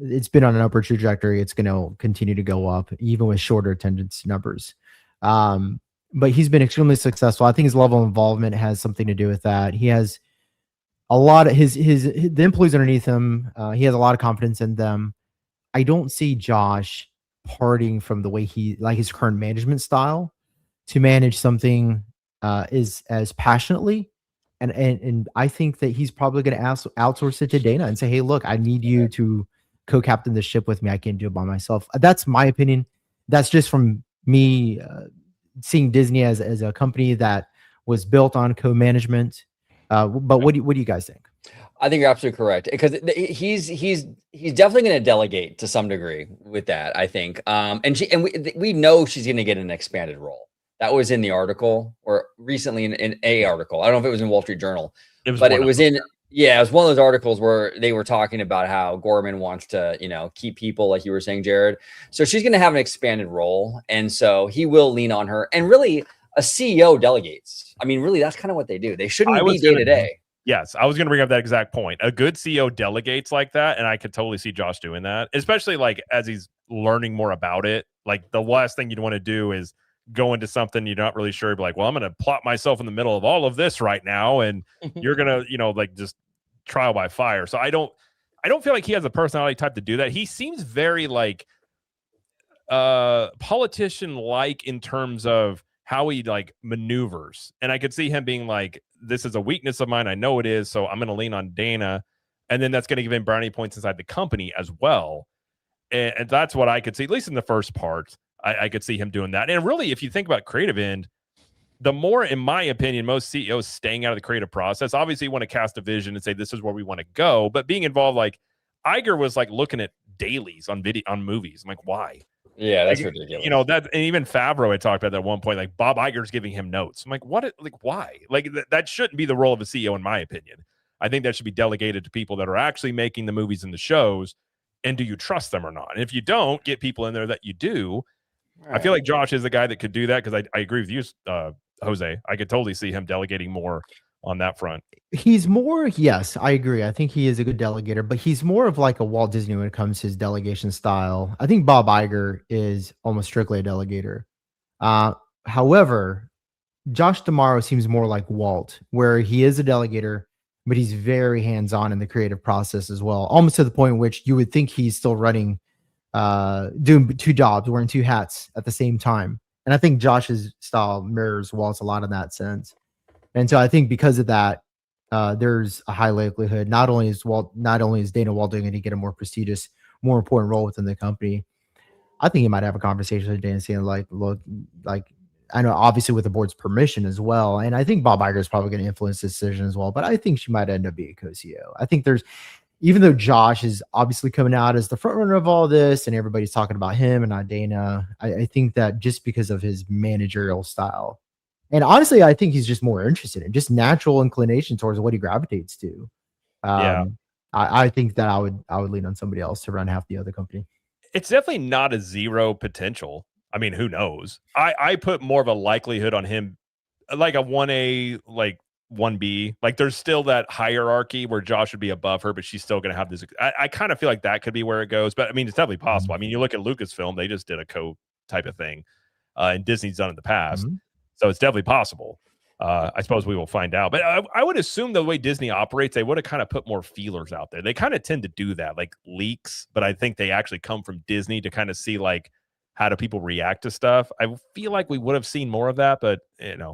it's been on an upward trajectory. It's going to continue to go up, even with shorter attendance numbers. But he's been extremely successful. I think his level of involvement has something to do with that. He has a lot of the employees underneath him. He has a lot of confidence in them. I don't see Josh parting from the way his current management style to manage something is as passionately. And I think that he's probably going to outsource it to Dana and say, hey, look, I need you to co-captain the ship with me. I can't do it by myself. That's my opinion. That's just from me seeing Disney as a company that was built on co-management. But what do you guys think? I think you're absolutely correct, because he's definitely going to delegate to some degree with that, I think. And we know she's going to get an expanded role. That was in the article, or recently in a article. I don't know if it was in Wall Street Journal, it was one of those articles where they were talking about how Gorman wants to, keep people, like you were saying, Jared. So she's going to have an expanded role. And so he will lean on her. And really, a CEO delegates. I mean, really, that's kind of what they do. They shouldn't be day to day. Yes, I was going to bring up that exact point. A good CEO delegates like that, and I could totally see Josh doing that, especially like as he's learning more about it. Like the last thing you'd want to do is go into something you're not really sure. Be like, well, I'm going to plot myself in the middle of all of this right now, and you're going to, like just trial by fire. So I don't feel like he has a personality type to do that. He seems very like politician like in terms of how he like maneuvers, and I could see him being like, this is a weakness of mine, I know it is, so I'm going to lean on Dana, and then that's going to give him brownie points inside the company as well, and that's what I could see, at least in the first part. I could see him doing that. And really, if you think about creative end, the more, in my opinion, most CEOs staying out of the creative process, obviously you want to cast a vision and say this is where we want to go, but being involved, like Iger was like looking at dailies on movies. I'm like, why? Yeah, that's like, ridiculous. That, and even Favreau had talked about that at one point. Like Bob Iger's giving him notes. I'm like, what? Like, why? Like that shouldn't be the role of a CEO, in my opinion. I think that should be delegated to people that are actually making the movies and the shows. And do you trust them or not? And if you don't, get people in there that you do. Right. I feel like Josh is the guy that could do that, because I agree with you, Jose. I could totally see him delegating more on that front. He's more, yes, I agree. I think he is a good delegator, but he's more of like a Walt Disney when it comes to his delegation style. I think Bob Iger is almost strictly a delegator. However, Josh D'Amaro seems more like Walt, where he is a delegator, but he's very hands-on in the creative process as well, almost to the point in which you would think he's still running, doing two jobs, wearing two hats at the same time. And I think Josh's style mirrors Walt's a lot in that sense. And so I think because of that, there's a high likelihood not only is Dana Waldo going to get a more prestigious, more important role within the company. I think he might have a conversation with Dana saying, like, look, like, I know obviously with the board's permission as well. And I think Bob Iger is probably going to influence this decision as well, but I think she might end up being a co-CEO. I think even though Josh is obviously coming out as the front runner of all this and everybody's talking about him and not Dana, I think that just because of his managerial style, and honestly, I think he's just more interested in just natural inclination towards what he gravitates to. I think that I would lean on somebody else to run half the other company. It's definitely not a zero potential. I mean, who knows? I put more of a likelihood on him, like a 1A, like 1B. Like there's still that hierarchy where Josh would be above her, but she's still going to have this. I kind of feel like that could be where it goes. But I mean, it's definitely possible. I mean, you look at Lucasfilm, they just did a type of thing, and Disney's done it in the past. Mm-hmm. So it's definitely possible. I suppose we will find out. But I would assume the way Disney operates, they would have kind of put more feelers out there. They kind of tend to do that, like leaks. But I think they actually come from Disney to kind of see, like, how do people react to stuff. I feel like we would have seen more of that, but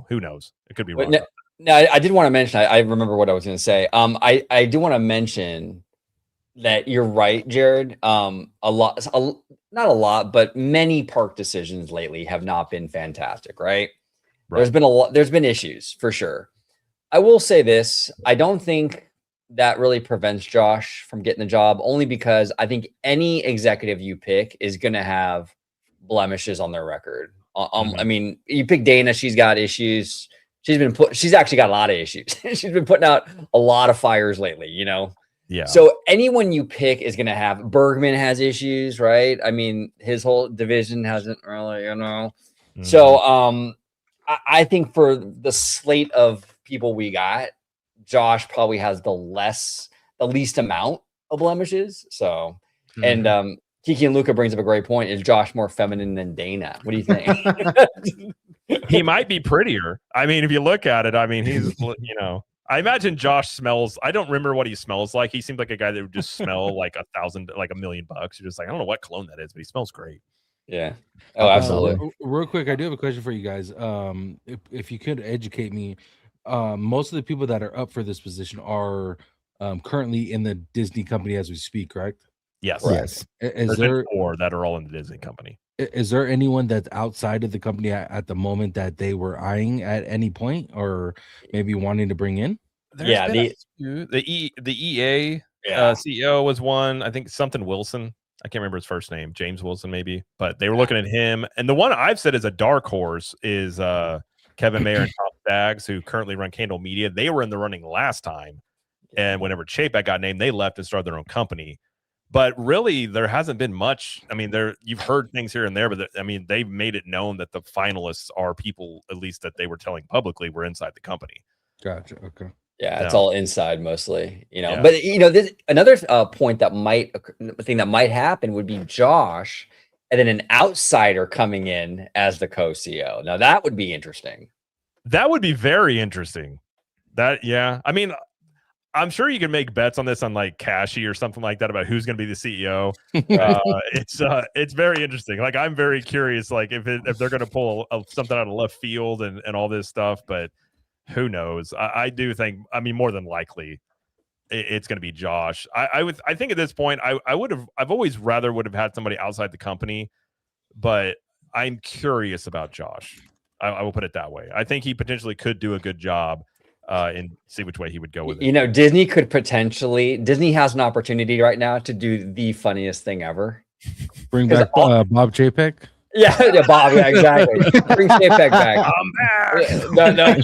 who knows? It could be wrong. No, I did want to mention, I remember what I was going to say. I do want to mention that you're right, Jared. Not a lot, but many park decisions lately have not been fantastic, right? There's been issues for sure. I will say this. I don't think that really prevents Josh from getting the job, only because I think any executive you pick is going to have blemishes on their record. I mean, you pick Dana, she's got issues. She's actually got a lot of issues. She's been putting out a lot of fires lately, Yeah. So anyone you pick is going to have. Bergman has issues, right? I mean, his whole division hasn't really, Mm-hmm. So, I think for the slate of people we got, Josh probably has the least amount of blemishes. So, and Kiki and Luca brings up a great point. Is Josh more feminine than Dana? What do you think? He might be prettier. I mean, if you look at it, I mean, he's, I imagine Josh smells. I don't remember what he smells like. He seems like a guy that would just smell like $1,000, like $1 million. You're just like, I don't know what cologne that is, but he smells great. Yeah. Oh, absolutely. Real quick, I do have a question for you guys. If you could educate me, most of the people that are up for this position are currently in the Disney company as we speak, correct? Yes. Yes. Is there 4 that are all in the Disney company? Is there anyone that's outside of the company at the moment that they were eyeing at any point, or maybe wanting to bring in? The EA CEO was one. I think something Wilson. I can't remember his first name, James Wilson, maybe, but they were looking at him. And the one I've said is a dark horse is Kevin Mayer and Tom Staggs, who currently run Candle Media. They were in the running last time. And whenever Chapek got named, they left and started their own company. But really, there hasn't been much. I mean, you've heard things here and there, but I mean, they've made it known that the finalists are people, at least that they were telling publicly, were inside the company. Gotcha. Okay. Yeah, it's No. all inside mostly, Yeah. But this another thing that might happen would be Josh, and then an outsider coming in as the co-CEO. Now that would be interesting. That would be very interesting. Yeah. I mean, I'm sure you can make bets on this on like Cashy or something like that about who's going to be the CEO. It's very interesting. Like I'm very curious, like if they're going to pull something out of left field and all this stuff, but who knows? I do think. I mean, more than likely, it's going to be Josh. I think at this point, I've always rather would have had somebody outside the company, but I'm curious about Josh. I will put it that way. I think he potentially could do a good job. And see which way he would go with it. Disney has an opportunity right now to do the funniest thing ever. Bring back Bob JPEG. Yeah, Bob. Yeah, exactly. Bring JPEG back. I'm back. No.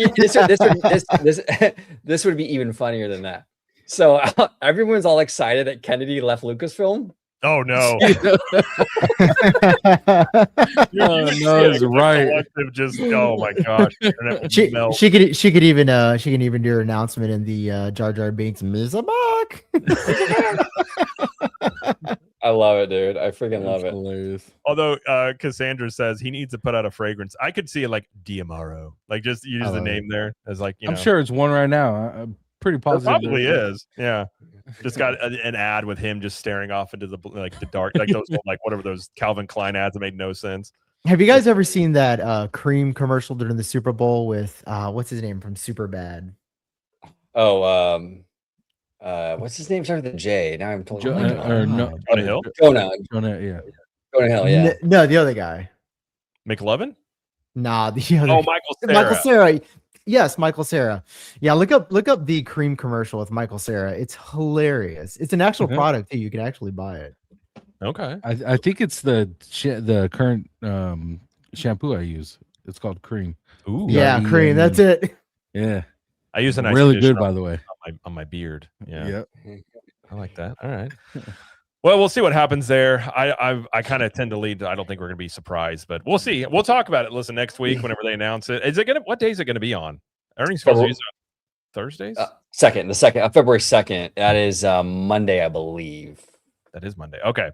This would be even funnier than that. So everyone's all excited that Kennedy left Lucasfilm. Oh no! It's right. Just oh my gosh! She could even do her announcement in the Jar Jar Binks Mizabak. I love it, dude. I freaking love it. Hilarious. Although Cassandra says he needs to put out a fragrance, I could see it like Diamaro, like just use the name there as like I'm sure it's one right now. I'm pretty positive. It probably is. Yeah. Just got an ad with him just staring off into the dark, like those like whatever those Calvin Klein ads that made no sense. Have you guys ever seen that cream commercial during the Super Bowl with what's his name from Superbad? Oh, what's his name? Started with a J. Now I'm told. Jonah Hill. Jonah, yeah. Jonah Hill. Yeah. No, the other guy. McLovin. Nah, the other. Oh, Michael Cera. Michael Cera. Yes, Michael Cera. Yeah, look up the cream commercial with Michael Cera. It's hilarious. It's an actual product too. You can actually buy it. Okay. I think it's the current shampoo I use. It's called Cream. Ooh. Yeah, Cream. That's it. Yeah. I use a nice really good, by the way, on my beard. Yeah. Yep. I like that. All right. Well, we'll see what happens there. I kind of tend to lead. I don't think we're going to be surprised, but we'll see. We'll talk about it. Listen, next week whenever they announce it. What day is it going to be on? Earnings calls are Thursdays. The second, February 2nd. That is Monday, I believe. That is Monday. Okay.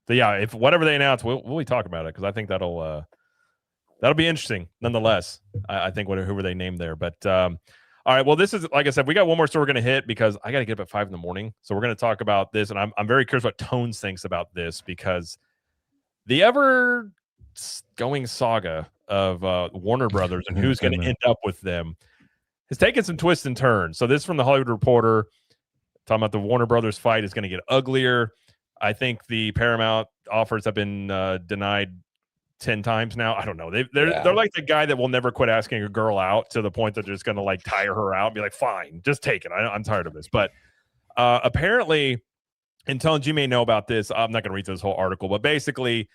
So yeah, if whatever they announce, we'll talk about it because I think that'll be interesting. Nonetheless, I think whoever they name there, but. All right. Well, this is, like I said, we got one more story we're going to hit because I got to get up at 5 a.m. So we're going to talk about this. And I'm very curious what Tones thinks about this because the ever going saga of Warner Brothers and who's going to end up with them has taken some twists and turns. So this is from the Hollywood Reporter talking about the Warner Brothers fight is going to get uglier. I think the Paramount offers have been denied 10 times now. I don't know. They're like the guy that will never quit asking a girl out to the point that they're just going to like tire her out and be like, fine, just take it. I'm tired of this. But apparently, and Tones, you may know about this. I'm not going to read this whole article, but basically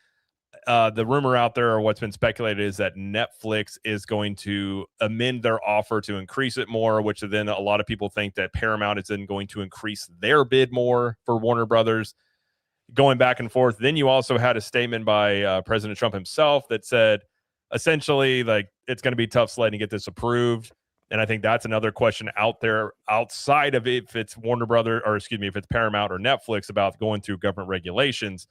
the rumor out there or what's been speculated is that Netflix is going to amend their offer to increase it more, which then a lot of people think that Paramount is then going to increase their bid more for Warner Brothers. Going back and forth. Then you also had a statement by President Trump himself that said essentially like it's going to be tough sledding to get this approved. And I think that's another question out there outside of if it's Warner Brothers or if it's Paramount or Netflix about going through government regulations.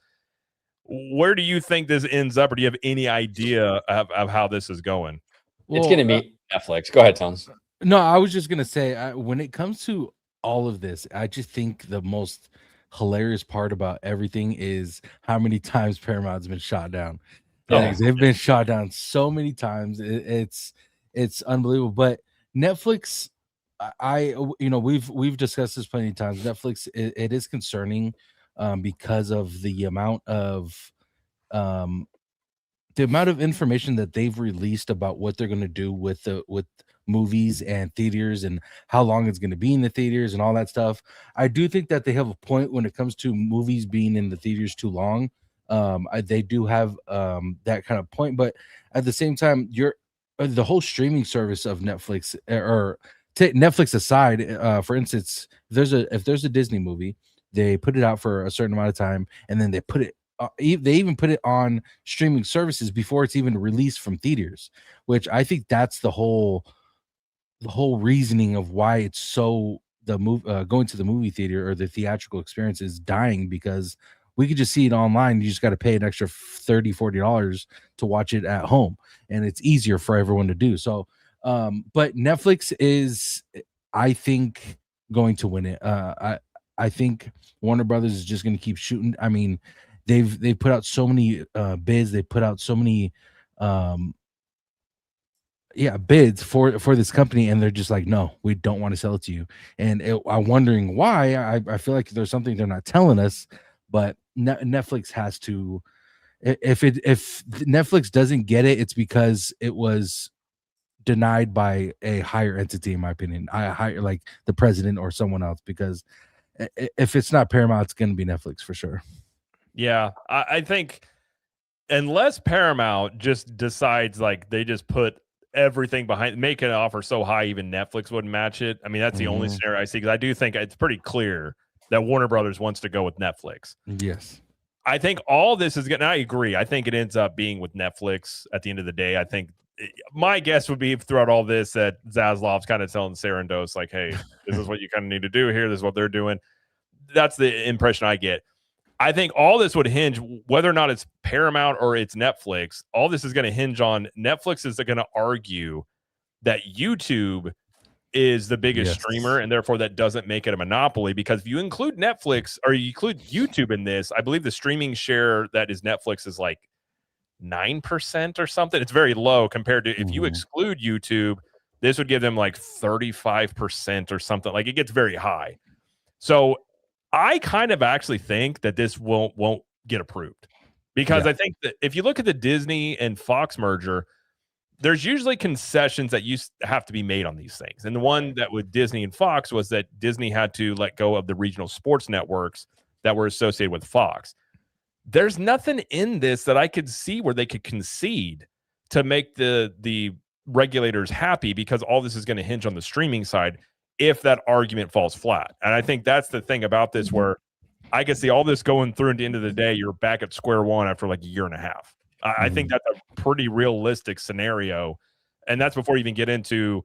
Where do you think this ends up, or do you have any idea of how this is going? It's going to be Netflix. Go ahead, Tones. No, I was just going to say when it comes to all of this, I just think the most hilarious part about everything is how many times Paramount's been shot down. They've been shot down so many times. It's unbelievable. But Netflix, we've discussed this plenty of times. Netflix, it is concerning because of the amount of information that they've released about what they're going to do with movies and theaters and how long it's going to be in the theaters and all that stuff. I do think that they have a point when it comes to movies being in the theaters too long. They do have that kind of point, but at the same time, the whole streaming service of Netflix, or take Netflix aside, for instance, if there's a Disney movie, they put it out for a certain amount of time, and then they put it. They even put it on streaming services before it's even released from theaters, which I think that's the whole the whole reasoning of why it's so going to the movie theater or the theatrical experience is dying, because we could just see it online. You just got to pay an extra $30-$40 to watch it at home, and it's easier for everyone to do. So, but Netflix is, I think, going to win it. I think Warner Brothers is just going to keep shooting. I mean, they've put out so many bids. They put out so many bids for this company, and they're just like, no, we don't want to sell it to you. And I'm wondering why. I feel like there's something they're not telling us, but Netflix has to. If Netflix doesn't get it, it's because it was denied by a higher entity, in my opinion. I hire like the president or someone else, because if it's not Paramount, it's going to be Netflix for sure. Yeah, I think unless Paramount just decides like they just put everything behind, make an offer so high even Netflix wouldn't match it. I mean, that's the only scenario I see, because I do think it's pretty clear that Warner Brothers wants to go with Netflix. Yes. I think all this is going to, I agree. I think it ends up being with Netflix at the end of the day. I think my guess would be throughout all this that Zaslav's kind of telling Sarandos, like, hey, this is what you kind of need to do here. This is what they're doing. That's the impression I get. I think all this would hinge, whether or not it's Paramount or it's Netflix, all this is going to hinge on Netflix is going to argue that YouTube is the biggest streamer, and therefore that doesn't make it a monopoly, because if you include Netflix or you include YouTube in this, I believe the streaming share that is Netflix is like 9% or something. It's very low compared to if you exclude YouTube, this would give them like 35% or something. Like, it gets very high. So I kind of actually think that this won't get approved, because I think that if you look at the Disney and Fox merger, there's usually concessions that have to be made on these things. And the one that with Disney and Fox was that Disney had to let go of the regional sports networks that were associated with Fox. There's nothing in this that I could see where they could concede to make the regulators happy, because all this is going to hinge on the streaming side if that argument falls flat. And I think that's the thing about this, where I can see all this going through, at the end of the day, you're back at square one after like a year and a half. I think that's a pretty realistic scenario. And that's before you even get into,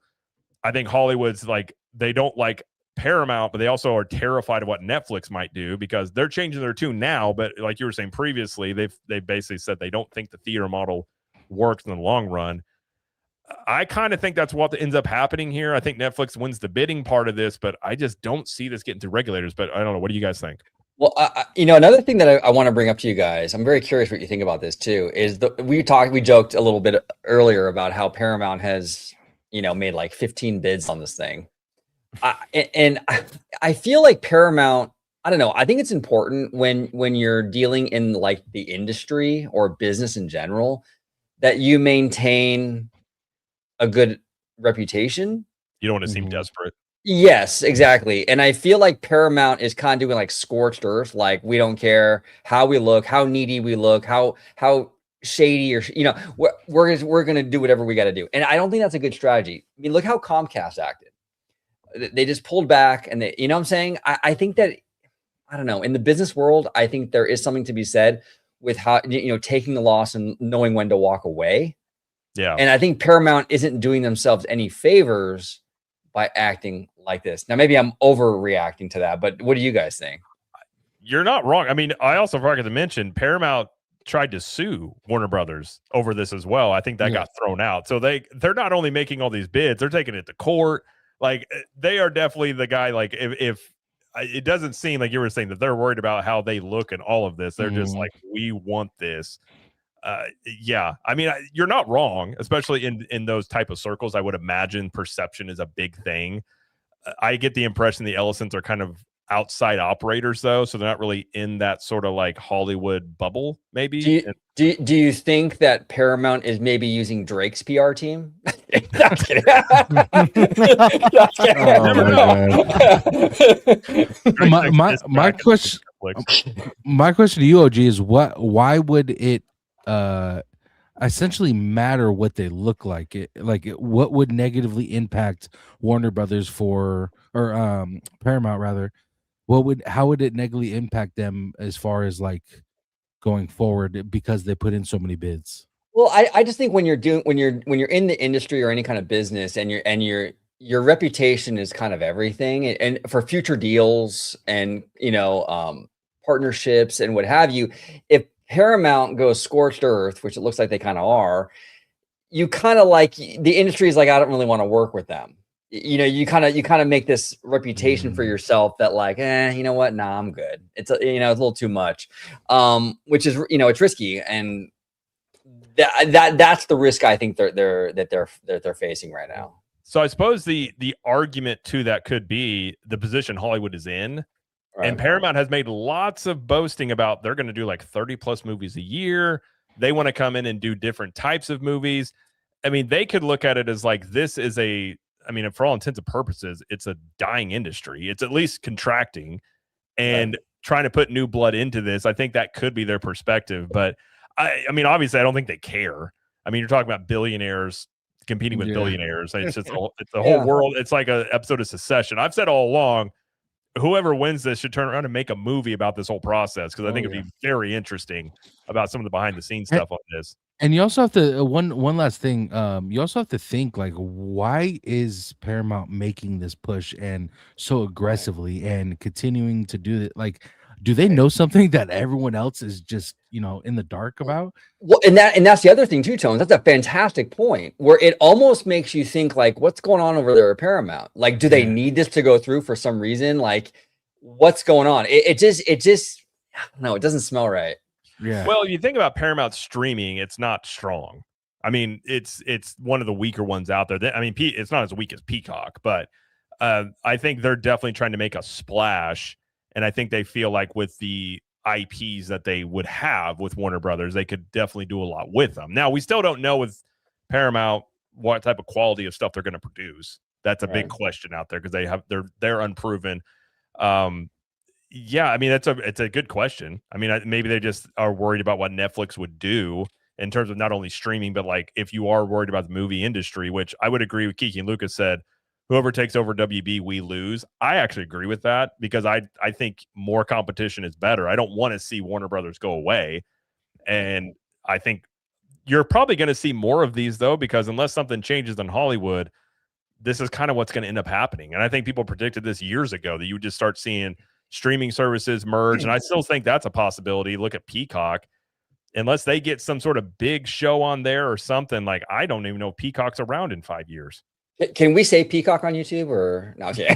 I think Hollywood's like, they don't like Paramount, but they also are terrified of what Netflix might do, because they're changing their tune now. But like you were saying previously, they basically said they don't think the theater model works in the long run. I kind of think that's what ends up happening here. I think Netflix wins the bidding part of this, but I just don't see this getting to regulators. But I don't know. What do you guys think? Well, another thing that I want to bring up to you guys, I'm very curious what you think about this too, is we joked a little bit earlier about how Paramount has, made like 15 bids on this thing. I feel like Paramount, I don't know. I think it's important when you're dealing in like the industry or business in general, that you maintain a good reputation. You don't want to seem desperate. Yes, exactly. And I feel like Paramount is kind of doing like scorched earth. Like, we don't care how we look, how needy we look, how shady, or we're going to do whatever we got to do. And I don't think that's a good strategy. I mean, look how Comcast acted. They just pulled back, and they, you know what I'm saying? I think that, I don't know, in the business world, I think there is something to be said with how, taking the loss and knowing when to walk away. Yeah. And I think Paramount isn't doing themselves any favors by acting like this. Now, maybe I'm overreacting to that, but what do you guys think? You're not wrong. I mean, I also forgot to mention Paramount tried to sue Warner Brothers over this as well. I think that got thrown out. So they're not only making all these bids, they're taking it to court. Like, they are definitely the guy. Like, if it doesn't seem like you were saying that they're worried about how they look in all of this, they're just like, we want this. Yeah, I mean, you're not wrong, especially in those type of circles. I would imagine perception is a big thing. I get the impression the Ellisons are kind of outside operators, though, so they're not really in that sort of like Hollywood bubble. Maybe. Do you think that Paramount is maybe using Drake's PR team? That's kidding. My question to you, OG, is why would it essentially matter what they look like? What would negatively impact Warner Brothers or Paramount rather? How would it negatively impact them as far as like going forward, because they put in so many bids? Well, I just think when you're in the industry or any kind of business, and you're your reputation is kind of everything, and for future deals and partnerships and what have you. If Paramount goes scorched earth, which it looks like they kind of are, you kind of like the industry is like, I don't really want to work with them. You kind of make this reputation for yourself that like, you know what? Nah, I'm good. It's it's a little too much, which is it's risky, and that's the risk I think they're facing right now. So I suppose the argument to that could be the position Hollywood is in. Right. And Paramount has made lots of boasting about they're going to do like 30 plus movies a year. They want to come in and do different types of movies. I mean, they could look at it as like this is for all intents and purposes, it's a dying industry. It's at least contracting, and trying to put new blood into this. I think that could be their perspective. But I mean, obviously, I don't think they care. I mean, you're talking about billionaires competing with billionaires. It's just it's the whole world. It's like an episode of Succession. I've said all along, whoever wins this should turn around and make a movie about this whole process, because I think it'd be very interesting about some of the behind the scenes stuff on this. And you also have to one last thing. You also have to think like, why is Paramount making this push and so aggressively and continuing to do it? Like, do they know something that everyone else is just in the dark about? Well, and that's the other thing too, Tones. That's a fantastic point, where it almost makes you think like, what's going on over there at Paramount? Like, do they need this to go through for some reason? Like, what's going on? It just no, it doesn't smell right. Yeah. Well, you think about Paramount streaming, it's not strong. I mean, it's one of the weaker ones out there. It's not as weak as Peacock, but I think they're definitely trying to make a splash. And I think they feel like with the IPs that they would have with Warner Brothers, they could definitely do a lot with them. Now, we still don't know with Paramount what type of quality of stuff they're going to produce. That's a big question out there, because they're unproven. Yeah, I mean, it's a good question. I mean, maybe they just are worried about what Netflix would do in terms of not only streaming, but like if you are worried about the movie industry, which I would agree with. Kiki and Lucas said, whoever takes over WB, we lose. I actually agree with that, because I think more competition is better. I don't want to see Warner Brothers go away. And I think you're probably going to see more of these, though, because unless something changes in Hollywood, this is kind of what's going to end up happening. And I think people predicted this years ago, that you would just start seeing streaming services merge. And I still think that's a possibility. Look at Peacock. Unless they get some sort of big show on there or something, like, I don't even know if Peacock's around in 5 years. Can we say Peacock on YouTube or no? Okay.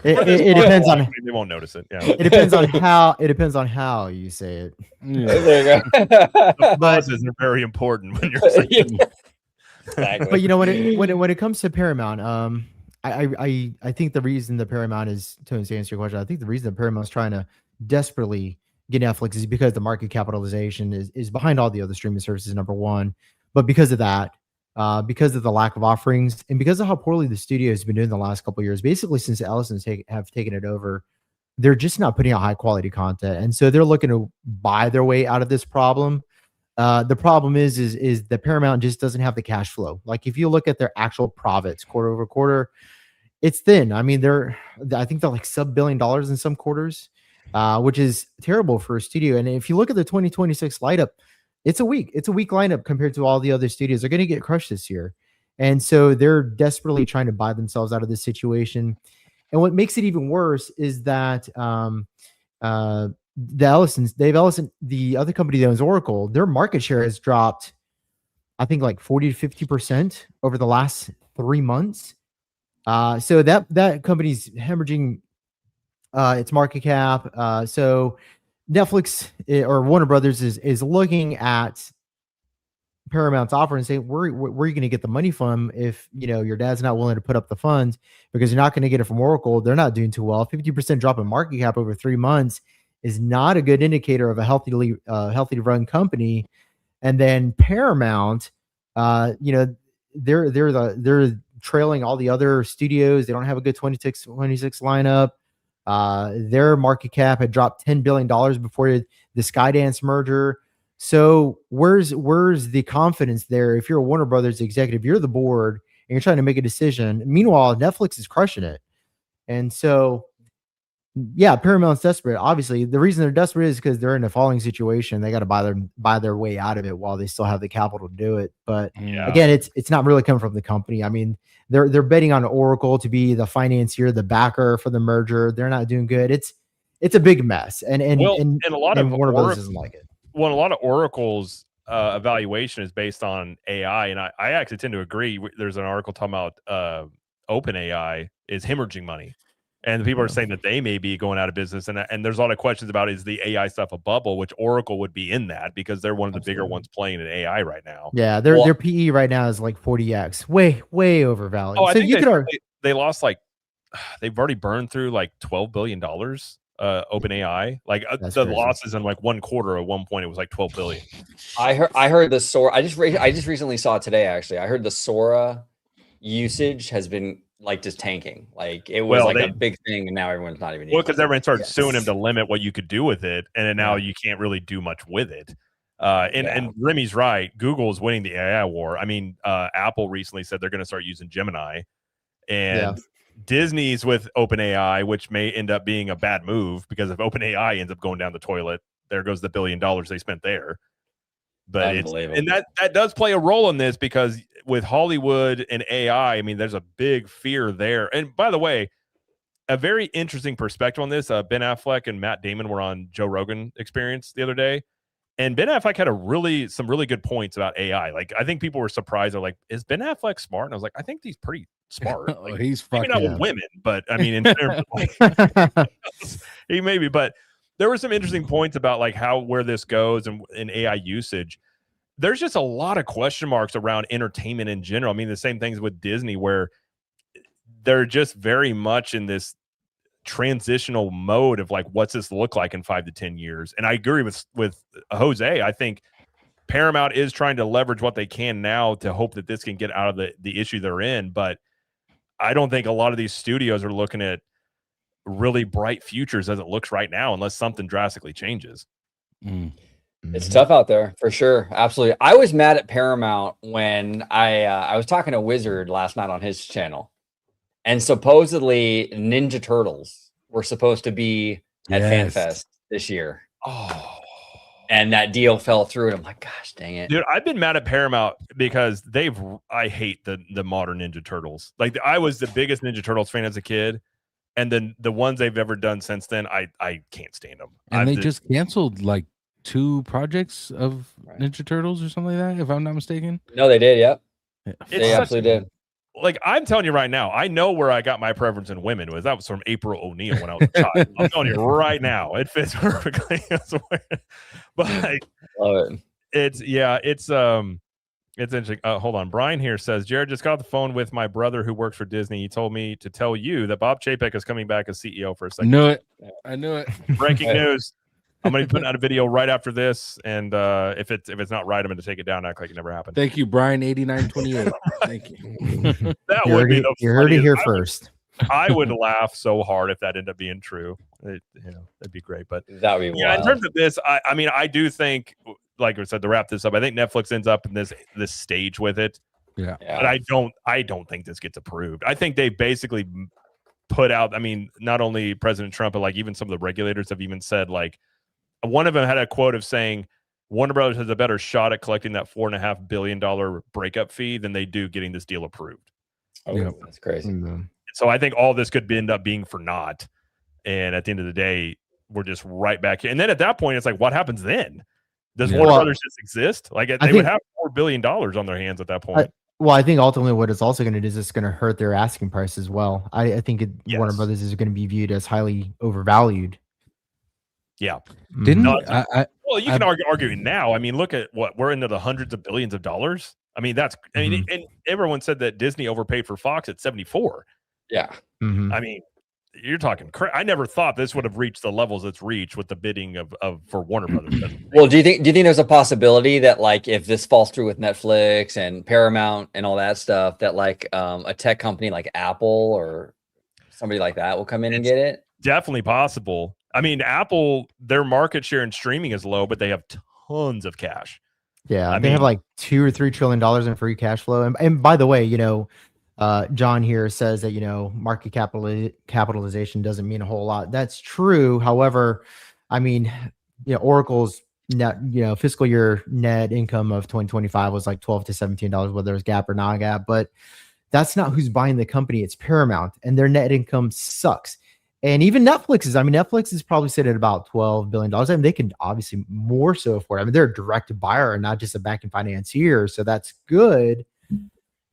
It depends on. They won't notice it. Yeah. It depends on how. It depends on how you say it. Yeah. There you go. The pauses are very important when you're saying. Exactly. But when it comes to Paramount, I think the reason the Paramount is, to answer your question, I think the reason the Paramount's trying to desperately get Netflix is because the market capitalization is behind all the other streaming services, number one. But because of that, because of the lack of offerings, and because of how poorly the studio has been doing the last couple of years, basically since Ellison's have taken it over, they're just not putting out high quality content, and so they're looking to buy their way out of this problem. The problem is the Paramount just doesn't have the cash flow. Like, if you look at their actual profits quarter over quarter, it's thin. I mean, I think they're like sub $1 billion in some quarters, which is terrible for a studio. And if you look at the 2026 lineup, it's a weak lineup compared to all the other studios. They're going to get crushed this year. And so they're desperately trying to buy themselves out of this situation. And what makes it even worse is that Dave Ellison, the other company that owns Oracle, their market share has dropped, I think, like 40 to 50% over the last 3 months. So that company's hemorrhaging its market cap. So Netflix or Warner Brothers is looking at Paramount's offer and saying, where are you going to get the money from if your dad's not willing to put up the funds, because you're not going to get it from Oracle. They're not doing too well. 50% drop in market cap over 3 months is not a good indicator of a healthy run company. And then Paramount, they're trailing all the other studios. They don't have a good 26 lineup. Their market cap had dropped $10 billion before the Skydance merger. So where's the confidence there? If you're a Warner Brothers executive, you're the board, and you're trying to make a decision. Meanwhile, Netflix is crushing it. And so Yeah, Paramount's desperate. Obviously, the reason they're desperate is because they're in a falling situation. They got to buy their way out of it while they still have the capital to do it. But again, it's not really coming from the company. I mean, they're betting on Oracle to be the financier, the backer for the merger. They're not doing good. It's a big mess, and a lot of Warner Brothers doesn't like it. Well, a lot of Oracle's evaluation is based on AI, and I actually tend to agree. There's an article talking about OpenAI is hemorrhaging money, and people are saying that they may be going out of business. And there's a lot of questions about, is the AI stuff a bubble, which Oracle would be in that because they're one of the bigger ones playing in AI right now. Yeah, their PE right now is like 40x, way overvalued. Oh, I so think you could they lost they've already burned through like $12 billion. OpenAI, like the crazy. losses in like one quarter. At one point, it was like 12 billion. I heard the Sora. I just recently saw it today. Actually, I heard the Sora usage has been like just tanking. Like it was a big thing, and now everyone's not even. Well, because everyone started suing him to limit what you could do with it, and then now you can't really do much with it. And Remy's right. Google is winning the AI war. I mean, Apple recently said they're going to start using Gemini, and Disney's with OpenAI, which may end up being a bad move because if OpenAI ends up going down the toilet, there goes the $1 billion they spent there. But that does play a role in this because with Hollywood and AI, I mean, there's a big fear there. And by the way, a very interesting perspective on this. Ben Affleck and Matt Damon were on Joe Rogan Experience the other day, and Ben Affleck had some really good points about AI. Like, I think people were surprised. They're like, "Is Ben Affleck smart?" And I was like, "I think he's pretty smart. Like, he's maybe fucking not with women, but I mean, in terms of he maybe." But there were some interesting points about like where this goes and in AI usage. There's just a lot of question marks around entertainment in general. I mean, the same things with Disney, where they're just very much in this transitional mode of like, what's this look like in 5 to 10 years? And I agree with Jose. I think Paramount is trying to leverage what they can now to hope that this can get out of the issue they're in. But I don't think a lot of these studios are looking at really bright futures as it looks right now, unless something drastically changes. It's tough out there for sure. Absolutely. I was mad at Paramount when I was talking to Wizard last night on his channel, and supposedly Ninja Turtles were supposed to be at FanFest this year. Oh, and that deal fell through, and I'm like, gosh, dang it, dude! I've been mad at Paramount because I hate the modern Ninja Turtles. Like, I was the biggest Ninja Turtles fan as a kid, and then the ones they've ever done since then, I can't stand them. And they just canceled like 2 projects of Ninja Turtles or something like that, if I'm not mistaken. No, they did. Yep, they absolutely did. Like, I'm telling you right now, I know where I got my preference in women was. That was from April O'Neil when I was a child. I'm telling you right now, it fits perfectly. But like, love it. It's interesting. Hold on. Brian here says, Jared just got off the phone with my brother who works for Disney. He told me to tell you that Bob Chapek is coming back as CEO for a second. I knew it. Breaking news. I'm going to be putting out a video right after this, and if it's not right, I'm going to take it down, act like it never happened. Thank you, Brian 8928. Thank you. That would be the you heard it here first. I would laugh so hard if that ended up being true. That'd be great. But that would be wild. In terms of this, I mean, I do think, like I said, to wrap this up, I think Netflix ends up in this stage with it. Yeah. But I don't think this gets approved. I think they basically put out. I mean, not only President Trump, but like even some of the regulators have even said, like, one of them had a quote of saying Warner Brothers has a better shot at collecting that $4.5 billion breakup fee than they do getting this deal approved. Oh, that's crazy. So I think all this could end up being for naught. And at the end of the day, we're just right back here. And then at that point, it's like, what happens then? Does Warner Brothers just exist? Like, they would have $4 billion on their hands at that point. I think ultimately what it's also going to do is it's going to hurt their asking price as well. I think Warner Brothers is going to be viewed as highly overvalued. Yeah. Didn't well, you can argue it now. I mean, look at what we're into the hundreds of billions of dollars. I mean, and everyone said that Disney overpaid for Fox at 74. Yeah. Mm-hmm. I mean, you're talking I never thought this would have reached the levels it's reached with the bidding for Warner Brothers. Well, do you think there's a possibility that, like, if this falls through with Netflix and Paramount and all that stuff, that like a tech company like Apple or somebody like that will come in and get it? Definitely possible. I mean, Apple, their market share in streaming is low, but they have tons of cash. Yeah, they have like $2 or $3 trillion in free cash flow. And by the way, John here says that, market capitalization doesn't mean a whole lot. That's true. However, I mean, Oracle's net, fiscal year net income of 2025 was like $12 to $17, whether it's GAAP or non-GAAP, but that's not who's buying the company. It's Paramount, and their net income sucks. And even Netflix is probably sitting at about $12 billion. I mean, they can obviously more so afford it. I mean, they're a direct buyer and not just a backing financier. So that's good.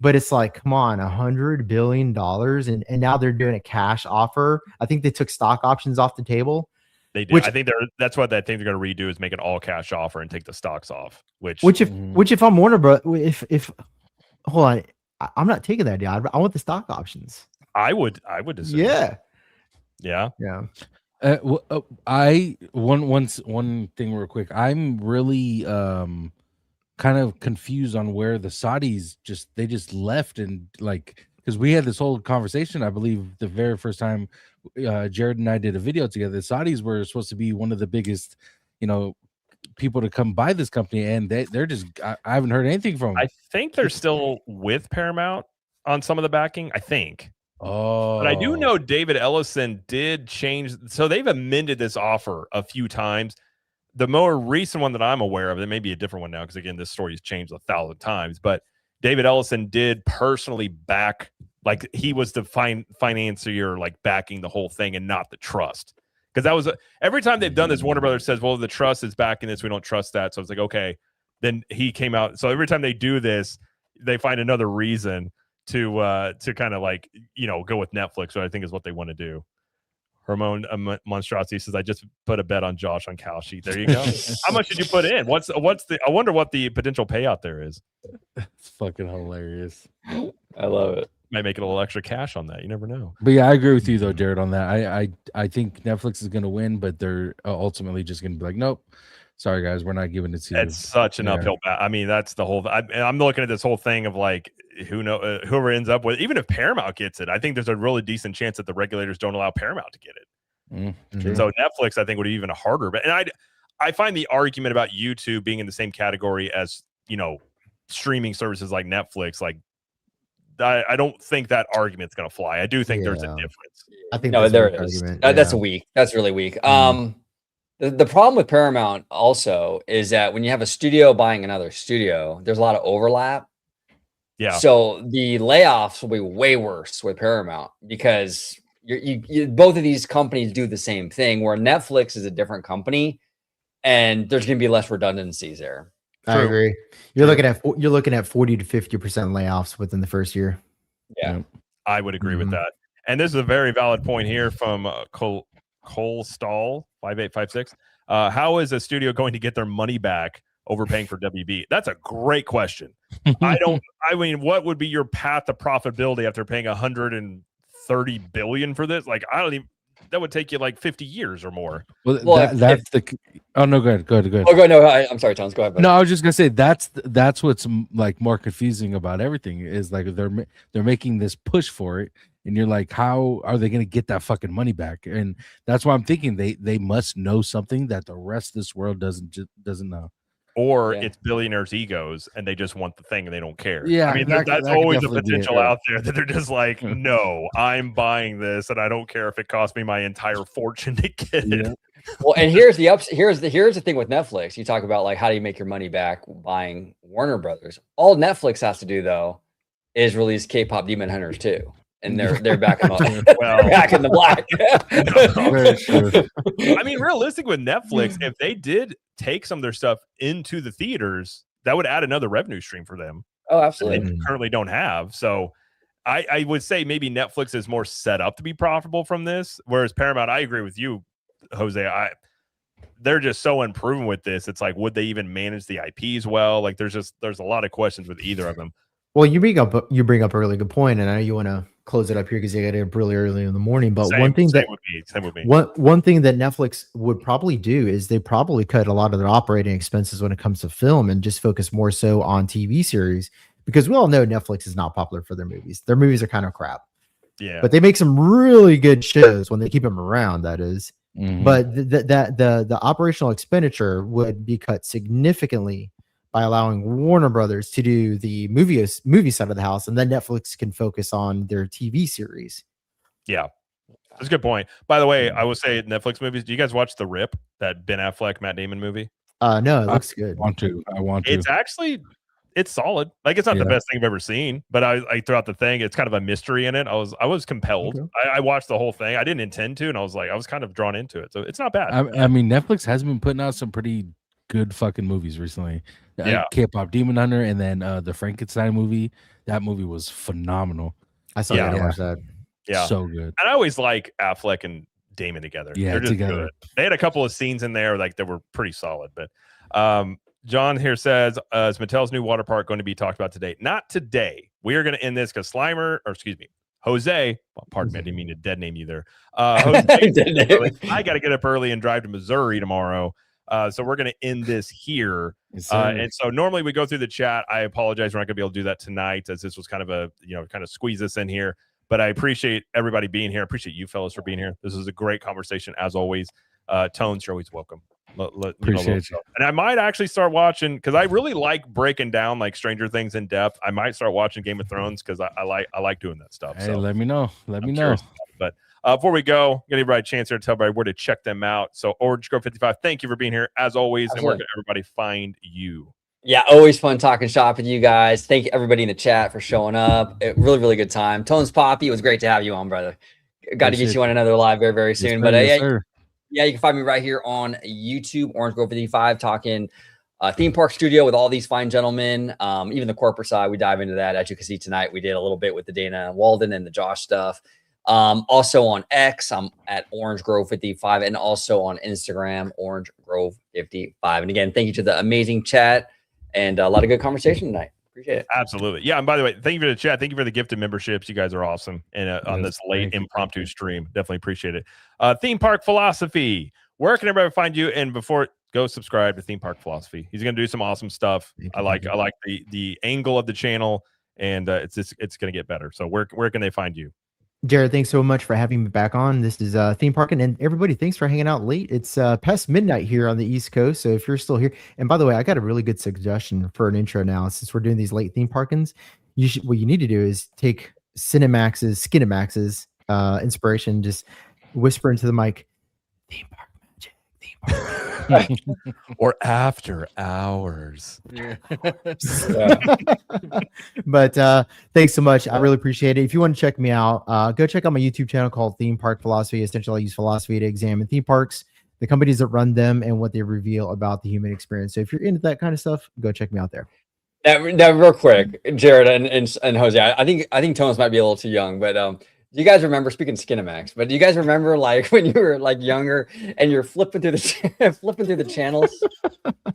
But it's like, come on, $100 billion. And now they're doing a cash offer. I think they took stock options off the table. They did. I think that's what I think they're going to redo is make an all cash offer and take the stocks off. Which if I'm Warner Bros. If hold on, I'm not taking that deal. I want the stock options. I would assume. Yeah. One thing real quick. I'm really kind of confused on where the Saudis just left, and like, because we had this whole conversation, I believe the very first time Jared and I did a video together. The Saudis were supposed to be one of the biggest, people to come buy this company, and they're just I haven't heard anything from them. I think they're still with Paramount on some of the backing, I think. Oh, but I do know David Ellison did change, so they've amended this offer a few times. The more recent one that I'm aware of, it may be a different one now, because again, this story has changed 1,000 times, but David Ellison did personally back, like he was the financier, like backing the whole thing and not the trust. Because that was every time they've done this, Warner Brothers says, well, the trust is backing this, we don't trust that. So it's like, okay, then he came out. So every time they do this, they find another reason to kind of like, go with Netflix, which I think is what they want to do. Ramon Monstrosity says, I just put a bet on Josh on Cal Sheet. There you go. How much did you put in? What's the, I wonder what the potential payout there is. It's fucking hilarious. I love it. Might make it a little extra cash on that. You never know. But yeah, I agree with you though, Jared, on that. I think Netflix is going to win, but they're ultimately just going to be like, nope, sorry guys, we're not giving it to you. It's such an uphill battle. I mean, that's the whole. I'm looking at this whole thing of like, whoever ends up with, even if Paramount gets it, I think there's a really decent chance that the regulators don't allow Paramount to get it. So Netflix, I think, would be even harder. But I find the argument about YouTube being in the same category as streaming services like Netflix, like I don't think that argument's going to fly. I do think there's a difference. I think there is. That's weak. That's really weak. The problem with Paramount also is that when you have a studio buying another studio, there's a lot of overlap. Yeah. So the layoffs will be way worse with Paramount because you both of these companies do the same thing, where Netflix is a different company and there's going to be less redundancies there. I agree. You're looking at 40 to 50% layoffs within the first year. Yeah. I would agree with that. And this is a very valid point here from Cole Stahl 5856. How is a studio going to get their money back overpaying for WB? That's a great question. I mean, what would be your path to profitability after paying $130 billion for this? Like, I don't even. That would take you like 50 years or more. Oh no, go ahead. Oh, go ahead. No, I'm sorry, Tons. Go ahead. Buddy. No, I was just gonna say that's what's like more confusing about everything is like they're making this push for it, and you're like, how are they gonna get that fucking money back? And that's why I'm thinking they must know something that the rest of this world doesn't know. Or it's billionaires' egos, and they just want the thing and they don't care. Yeah, I mean, that's always a potential out there that they're just like, no, I'm buying this, and I don't care if it costs me my entire fortune to get it. Well, and here's the thing with Netflix. You talk about like how do you make your money back buying Warner Brothers? All Netflix has to do though is release K-pop Demon Hunters 2. And they're back in back in the black. I mean, realistic with Netflix, if they did take some of their stuff into the theaters, that would add another revenue stream for them. Oh, absolutely. They currently don't have. So I would say maybe Netflix is more set up to be profitable from this, whereas Paramount, I agree with you, Jose. They're just so unproven with this. It's like, would they even manage the IPs well? Like, there's a lot of questions with either of them. Well, you bring up a really good point, and I know you want to close it up here because you got to get up really early in the morning. But same with me. One thing that Netflix would probably do is they probably cut a lot of their operating expenses when it comes to film and just focus more so on TV series, because we all know Netflix is not popular for their movies. Their movies are kind of crap. Yeah, but they make some really good shows when they keep them around. That is, but the operational expenditure would be cut significantly by allowing Warner Brothers to do the movie side of the house, and then Netflix can focus on their TV series. Yeah. That's a good point. By the way, I will say Netflix movies. Do you guys watch The Rip, that Ben Affleck, Matt Damon movie? No, it looks good. I want to. It's actually, it's solid. Like, it's not the best thing I've ever seen, but I throughout the thing, it's kind of a mystery in it. I was compelled. Okay. I watched the whole thing. I didn't intend to, and I was kind of drawn into it. So it's not bad. I mean, Netflix has been putting out some pretty good fucking movies recently. Yeah. K-pop Demon Hunter, and then the Frankenstein movie. That movie was phenomenal. I saw that. I watched that. Yeah, so good. And I always like Affleck and Damon together. Yeah, they're just together. good. They had a couple of scenes in there like that were pretty solid. But John here says, is Mattel's new water park going to be talked about today? Not today. We are going to end this because Jose. Pardon me, I didn't mean to dead name you there. Jose, I got to get up early and drive to Missouri tomorrow. So we're going to end this here. Yes, and so normally we go through the chat. I apologize. We're not going to be able to do that tonight, as this was kind of a, kind of squeeze this in here. But I appreciate everybody being here. I appreciate you fellas for being here. This is a great conversation as always. Tones, you're always welcome. Appreciate you. And I might actually start watching, because I really like breaking down like Stranger Things in depth. I might start watching Game of Thrones because I like doing that stuff. Hey, so let me know. Let me know. But before we go, give everybody a chance here to tell everybody where to check them out. So Orange Grove 55, thank you for being here as always. Absolutely. And where can everybody find you? Yeah, always fun talking shop with you guys. Thank you everybody in the chat for showing up. Really, really good time. Tones Poppy, it was great to have you on, brother. Got to get you on another live very, very soon. But yeah, you can find me right here on YouTube, Orange Grove 55, talking theme park studio with all these fine gentlemen. Even the corporate side, we dive into that. As you can see tonight, we did a little bit with the Dana Walden and the Josh stuff. Also on X, I'm at Orange Grove 55, and also on Instagram, Orange Grove 55. And again, thank you to the amazing chat and a lot of good conversation tonight. Appreciate it. Absolutely. Yeah. And by the way, thank you for the chat. Thank you for the gifted memberships. You guys are awesome. And on this late impromptu stream, definitely appreciate it. Theme Park Philosophy. Where can everybody find you? And before, go subscribe to Theme Park Philosophy. He's going to do some awesome stuff. I like the angle of the channel, and it's going to get better. So where can they find you? Jared, thanks so much for having me back on. This is Theme Parkin', and everybody, thanks for hanging out late. It's past midnight here on the East Coast, so if you're still here, and by the way, I got a really good suggestion for an intro now. Since we're doing these late Theme Parkins, what you need to do is take Skinemax's inspiration, just whisper into the mic, Theme Park Magic, Theme Park or After Hours. Yeah. But thanks so much. I really appreciate it. If you want to check me out, go check out my YouTube channel called Theme Park Philosophy. Essentially, I use philosophy to examine theme parks, the companies that run them, and what they reveal about the human experience. So if you're into that kind of stuff, go check me out there. Now real quick, Jared and Jose, I think Tones might be a little too young, but do you guys remember, speaking of Skinemax, but do you guys remember like when you were like younger and you're flipping through the channels?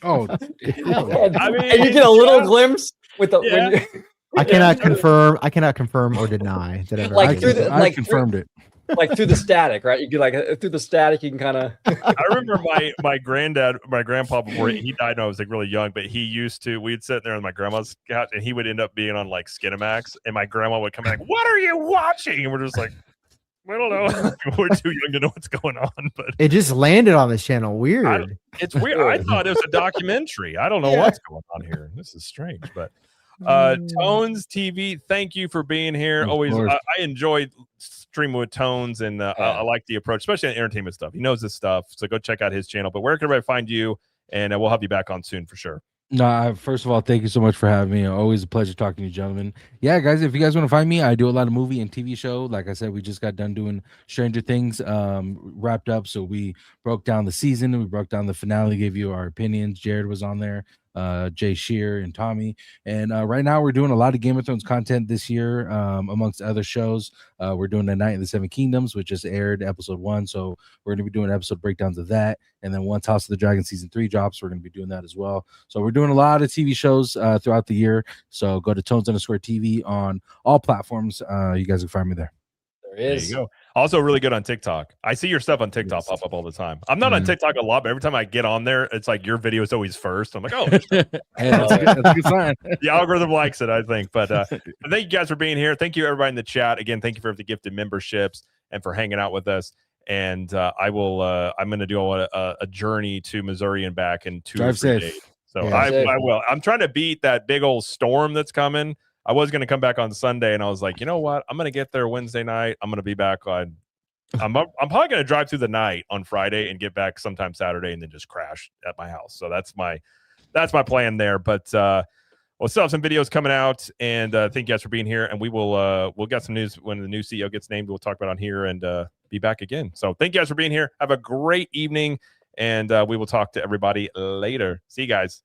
Oh, I mean, and you get a little glimpse with the. Yeah. When you, I cannot confirm or deny that ever like through the, I confirmed it. Like through the static, right? You can like through the static, you can kind of. I remember my grandpa before he died when I was like really young, but we'd sit there on my grandma's couch and he would end up being on like Skinemax, and my grandma would come in like, "What are you watching?" And we're just like, "I don't know." We're too young to know what's going on, but it just landed on this channel. Weird. It's weird. I thought it was a documentary. I don't know what's going on here. This is strange, but Tones TV, thank you for being here. Always, I enjoyed streaming with Tones, and I like the approach, especially on entertainment stuff. He knows this stuff, so go check out his channel. But where can everybody find you? And we'll have you back on soon for sure. No, first of all, thank you so much for having me. Always a pleasure talking to you, gentlemen. Yeah, guys, if you guys want to find me, I do a lot of movie and TV show. Like I said, we just got done doing Stranger Things, wrapped up. So we broke down the season, we broke down the finale, gave you our opinions. Jared was on there, Jay Shear and Tommy. And right now we're doing a lot of Game of Thrones content this year, amongst other shows. We're doing The Night in the Seven Kingdoms, which just aired episode 1. So we're going to be doing episode breakdowns of that. And then once House of the Dragon season 3 drops, we're going to be doing that as well. So we're doing a lot of TV shows throughout the year. So go to Tones_TV on all platforms. You guys can find me there. There you go. Also really good on TikTok. I see your stuff on TikTok pop up all the time. I'm not on TikTok a lot, but every time I get on there, it's like your video is always first. I'm like, oh, that's a good sign. The algorithm likes it, I think. But thank you guys for being here. Thank you everybody in the chat. Again, thank you for the gifted memberships and for hanging out with us. And I'm going to do a journey to Missouri and back in 2 or 3 days. So Yeah. I will. I'm trying to beat that big old storm that's coming. I was going to come back on Sunday, and I was like, you know what? I'm going to get there Wednesday night. I'm going to be back on. I'm probably going to drive through the night on Friday and get back sometime Saturday, and then just crash at my house. So that's my plan there. But we'll still have some videos coming out, and thank you guys for being here. And we'll get some news when the new CEO gets named. We'll talk about it on here and be back again. So thank you guys for being here. Have a great evening, and we will talk to everybody later. See you guys.